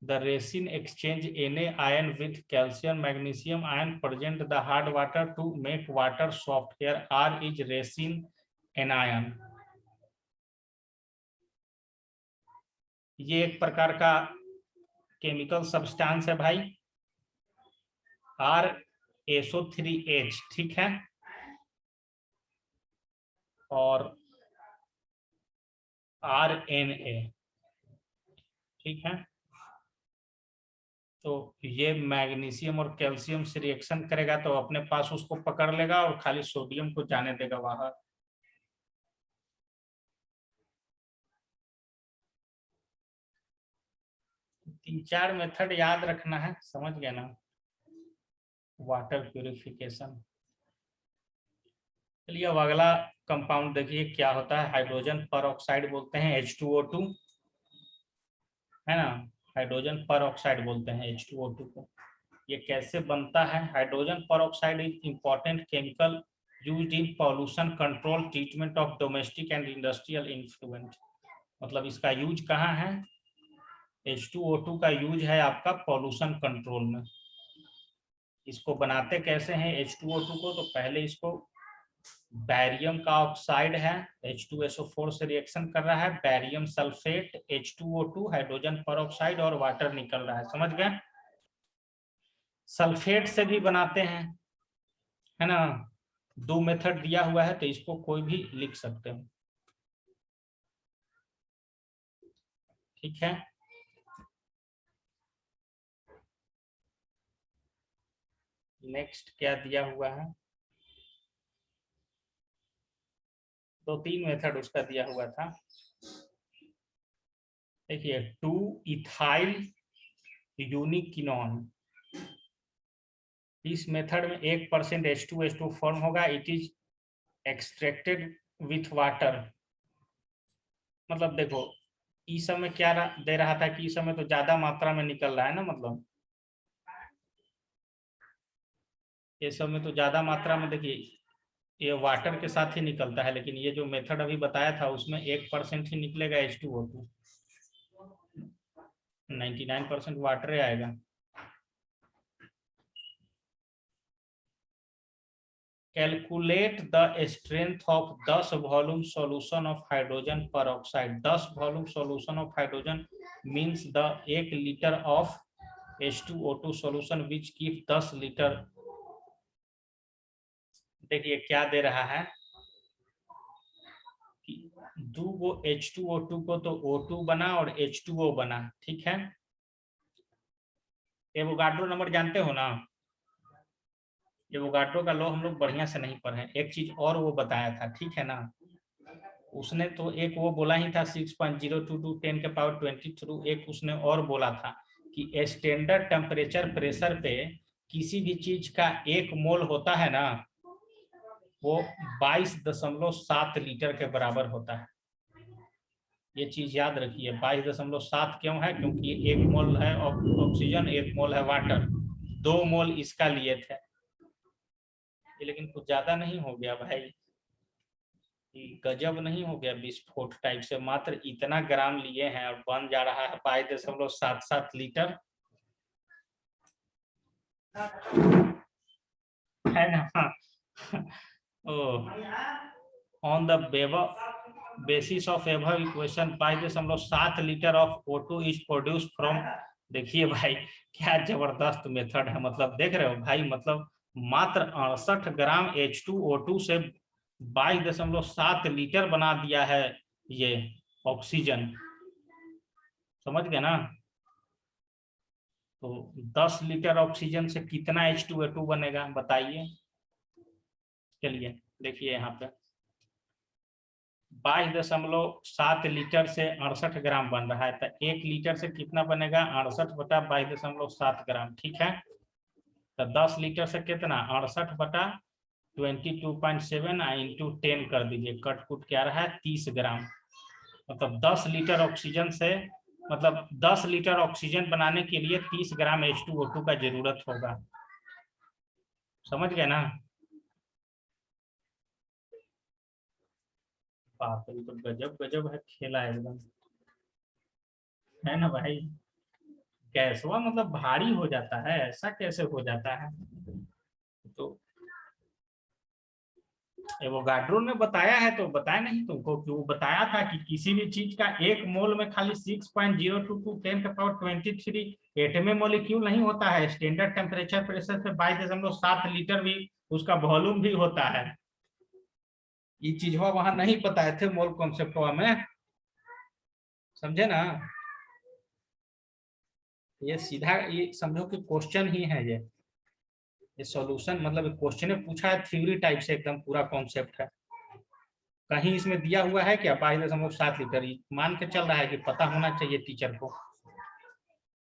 The resin exchange Na ion with calcium magnesium ion present the hard water to make water soft. Here R is resin anion. ये एक प्रकार का केमिकल सब्सटेंस है भाई, RSO3H, ठीक है, और RNA, ठीक है। तो ये मैग्नीशियम और कैल्शियम से रिएक्शन करेगा तो अपने पास उसको पकड़ लेगा और खाली सोडियम को जाने देगा बाहर। तीन चार मेथड याद रखना है, समझ गए ना। Water purification. चलिए अब अगला कंपाउंड देखिए क्या होता है। हाइड्रोजन पर ऑक्साइड बोलते हैं H2O2, है ना। हाइड्रोजन पर ऑक्साइड बोलते हैं H2O2 को। ये कैसे बनता है? हाइड्रोजन पर oxide is important chemical used in pollution control treatment of domestic and industrial influential. मतलब इसका यूज कहाँ है? H2O2 का यूज है आपका पॉल्यूशन कंट्रोल में। इसको बनाते कैसे हैं H2O2 को? तो पहले इसको बैरियम का ऑक्साइड है, H2SO4 से रिएक्शन कर रहा है, बैरियम सल्फेट, H2O2, हाइड्रोजन पर ऑक्साइड और वाटर निकल रहा है, समझ गए। सल्फेट से भी बनाते हैं, है ना। दो मेथड दिया हुआ है तो इसको कोई भी लिख सकते हो, ठीक है। नेक्स्ट क्या दिया हुआ है? दो तीन मेथड उसका दिया हुआ था। देखिए 2-इथाइल यूनिकिनोन, इस मेथड में 1% H2H2 फॉर्म होगा। It is extracted with water. मतलब देखो इस समय क्या दे रहा था कि इस समय तो ज्यादा मात्रा में निकल रहा है ना, मतलब इस समय तो ज्यादा मात्रा में, देखिए ये वाटर के साथ ही निकलता है, लेकिन ये जो मेथड अभी बताया था उसमें 1% ही निकलेगा H2O2, 99% वाटर आएगा। Calculate the strength of 10 volume solution of hydrogen peroxide. 10 volume solution of hydrogen means the 1 litre of H2O2 solution which give 10 litre. देखिए क्या दे रहा है कि 2 गो H2O2 को तो O2 बना और H2O बना, ठीक है। एवोगाड्रो नंबर जानते हो ना? एवोगाड्रो का लॉ हम लोग बढ़िया से नहीं पढ़े, एक चीज और वो बताया था, ठीक है ना। उसने तो एक वो बोला ही था 6.02 टू 10 के पावर 20 थ्रू, एक उसने और बोला था कि स्टैंडर्ड टेम्परेचर प्रेशर पे किसी भी चीज का 1 मोल होता है ना, वो 22.7 लीटर के बराबर होता है। ये चीज याद रखिए, 22.7 क्यों है? क्योंकि 1 मोल है ऑक्सीजन, 1 मोल है वाटर, 2 मोल इसका लिए थे। ये लेकिन कुछ ज्यादा नहीं हो गया भाई? गजब नहीं हो गया विस्फोट टाइप से? मात्र इतना ग्राम लिए हैं और बन जा रहा है 22.77 लीटर, है ना? On the basis of above equation 5.7 litre of O2 is produce from. देखिए भाई क्या जबरदस्त मेथड है, मतलब देख रहे हो भाई, मतलब मात्र 68 ग्राम H2O2 से 22.7 लीटर बना दिया है ये ऑक्सीजन। समझ गए ना? तो 10 लीटर ऑक्सीजन से कितना H2O2 बनेगा बताइए? चलिए देखिए यहाँ पे 22.7 लीटर से 68 ग्राम बन रहा है, तो 1 लीटर से कितना बनेगा? 68/22.7 ग्राम, ठीक है। तो 10 लीटर से कितना? 68/22.7 इंटू 10 कर दीजिए, कट कुट क्या रहा है? 30 ग्राम। मतलब 10 लीटर ऑक्सीजन से, मतलब 10 लीटर ऑक्सीजन बनाने के लिए 30 ग्राम H2O2 का जरूरत होगा। समझ गए ना? बाप रे, तो गजब गजब है खेला एकदम, है ना भाई? गैसवा मतलब भारी हो जाता है, ऐसा कैसे हो जाता है? तो एवोगाड्रो ने बताया है, तो बताया नहीं तुमको कि वो बताया था कि किसी भी चीज का 1 मोल में खाली 6.02 टू 10 के पावर 23 एटमे मोलिक्यूल नहीं होता है, स्टैंडर्ड टेम्परेचर प्रेशर पे 22.7 लीटर भी उसका वॉल्यूम भी होता है। ये चीज वहां नहीं बताए थे मोल कॉन्सेप्ट में, समझे ना? ये सीधा ये समझो कि क्वेश्चन ही है ये सॉल्यूशन, मतलब क्वेश्चन पूछा है थ्योरी टाइप से, एकदम पूरा कॉन्सेप्ट है। कहीं इसमें दिया हुआ है क्या 22.7 लीटर? मान के चल रहा है कि पता होना चाहिए टीचर को।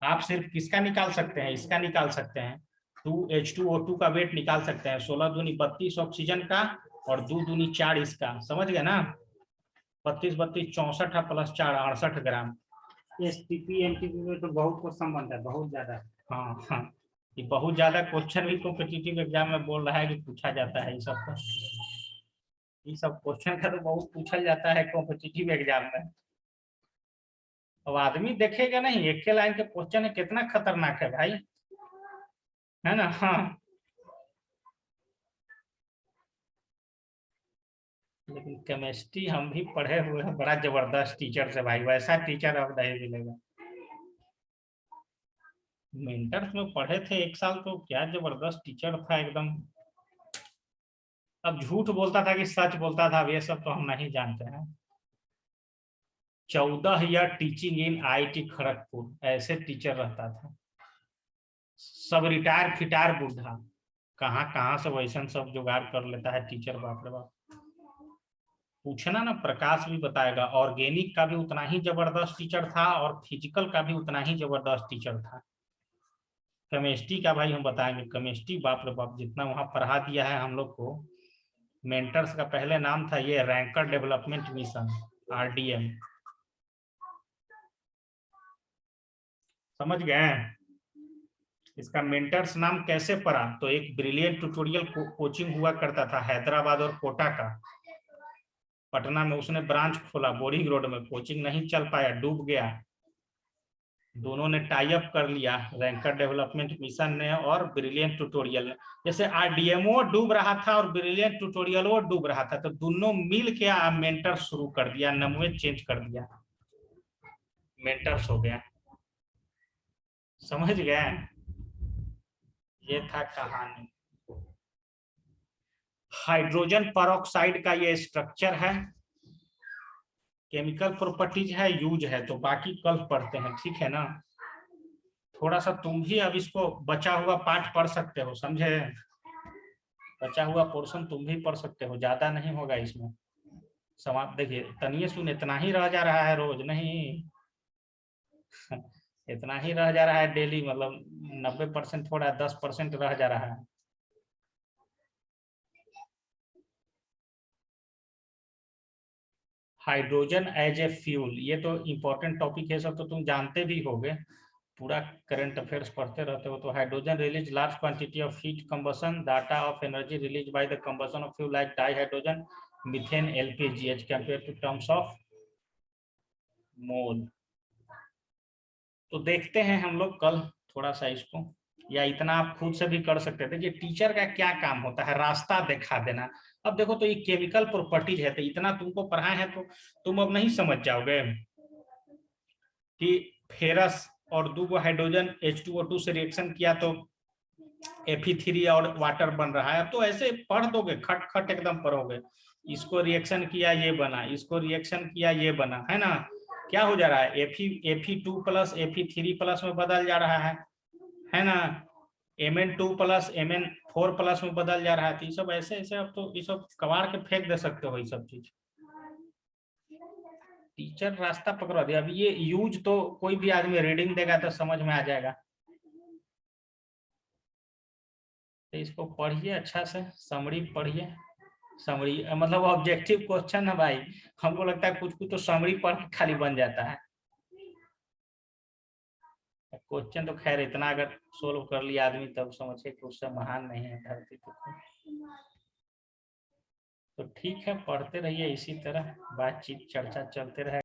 आप सिर्फ किसका निकाल सकते हैं? इसका निकाल सकते हैं, 2H2O2 का वेट निकाल सकते हैं, 16 दूनी 32 ऑक्सीजन का और 2 दूनी 4 इसका। समझ गए ना? 32 32 64 प्लस 4 68 ग्राम। एसटीपी एनटीपी में तो बहुत क्वेश्चन बनता है, बहुत ज्यादा। हाँ हाँ, ये बहुत ज्यादा क्वेश्चन भी कॉम्पिटिटिव एग्जाम में बोल रहा है कि पूछा जाता है। ये सब क्वेश्चन का तो बहुत पूछा जाता है कॉम्पिटिटिव एग्जाम में। अब आदमी देखेगा नहीं, एक के लाइन के क्वेश्चन है, कितना खतरनाक है भाई, है ना? हाँ, लेकिन केमिस्ट्री हम भी पढ़े हुए हैं, बड़ा जबरदस्त टीचर से भाई, वैसा टीचर अब नहीं मिलेगा। मेंटर्स में पढ़े थे 1 साल, तो क्या जबरदस्त टीचर था एकदम। अब झूठ बोलता था कि सच बोलता था, अब ये सब तो हम नहीं जानते हैं। 14 year teaching in IIT Kharagpur, ऐसे टीचर रहता था। सब रिटायर फिटायर बुढ़ा, कहाँ कहाँ से वैसा सब जुगाड़ कर लेता है टीचर, बाप रे बाप। पूछना ना, प्रकाश भी बताएगा, ऑर्गेनिक का भी उतना ही जबरदस्त टीचर था और फिजिकल का भी उतना ही जबरदस्त टीचर था। केमिस्ट्री का भाई हम बताएंगे, केमिस्ट्री बाप रे बाप जितना वहां पढ़ा दिया है हम लोग को। मेंटर्स का पहले नाम था ये रैंकर डेवलपमेंट मिशन, RDM। समझ गए? इसका मेंटर्स नाम कैसे पड़ा? तो एक ब्रिलियंट ट्यूटोरियल कोचिंग हुआ करता था हैदराबाद और कोटा का। पटना में उसने ब्रांच खोला, बोरिंग रोड में, कोचिंग नहीं चल पाया, डूब गया। दोनों ने टाई अप कर लिया, रैंकर डेवलपमेंट मिशन ने और ब्रिलियंट ट्यूटोरियल ने। जैसे RDMO डूब रहा था और ब्रिलियंट ट्यूटोरियल डूब रहा था, तो दोनों मिल के मेंटर शुरू कर दिया, नाम चेंज कर दिया, मेंटर्स हो गया। समझ गए? ये था कहानी। हाइड्रोजन परऑक्साइड का ये स्ट्रक्चर है, केमिकल प्रॉपर्टीज है, यूज है, तो बाकी कल पढ़ते हैं, ठीक है ना? थोड़ा सा तुम भी अब इसको बचा हुआ पाठ पढ़ सकते हो, समझे? बचा हुआ पोर्शन तुम भी पढ़ सकते हो, ज्यादा नहीं होगा इसमें। समाप्त। देखिए तनिए सुन, इतना ही रह जा रहा है रोज नहीं इतना ही रह जा रहा है डेली, मतलब 90% थोड़ा 10% रह जा रहा है। हाइड्रोजन एज ए फ्यूल, ये तो इंपॉर्टेंट टॉपिक है, सब तो तुम जानते भी होगे, पूरा करंट अफेयर्स पढ़ते रहते हो। तो hydrogen release large quantity of heat combustion, data of energy release by the combustion of fuel like dihydrogen, methane, LPG as compare to terms of mole. तो देखते हैं हम लोग कल थोड़ा सा इसको, या इतना आप खुद से भी कर सकते थे कि टीचर का क्या काम होता है, रास्ता दिखा देना। अब देखो तो ये केमिकल प्रॉपर्टीज है, तो इतना तुमको पढ़ाए हैं तो तुम अब नहीं समझ जाओगे कि फेरस और दो हाइड्रोजन H2O2 से रिएक्शन किया तो Fe3 और वाटर बन रहा है। अब तो ऐसे पढ़ दोगे, खट खट एकदम पढ़ोगे, इसको रिएक्शन किया ये बना, इसको रिएक्शन किया ये बना, है ना। क्या हो जा रहा है, Fe2 प्लस Fe3 प्लस में बदल जा रहा है ना, Mn2 प्लस Mn4 प्लस में बदल जा रहा है। तो ये सब ऐसे ऐसे अब तो ये सब कबाड़ के फेंक दे सकते हो ये सब चीज। टीचर रास्ता पकड़ा दिया। अभी ये यूज तो कोई भी आदमी रीडिंग देगा तो समझ में आ जाएगा। तो इसको पढ़िए अच्छा से, समरी पढ़िए। समरी मतलब ऑब्जेक्टिव क्वेश्चन है भाई, हमको लगता है कुछ कुछ तो समरी पढ़ के खाली बन जाता है। क्वेश्चन तो खैर इतना अगर सोल्व कर लिया आदमी तब समझे कि उससे महान नहीं है धरती पे। तो ठीक है, पढ़ते रहिए इसी तरह, बातचीत चर्चा चलते रहे।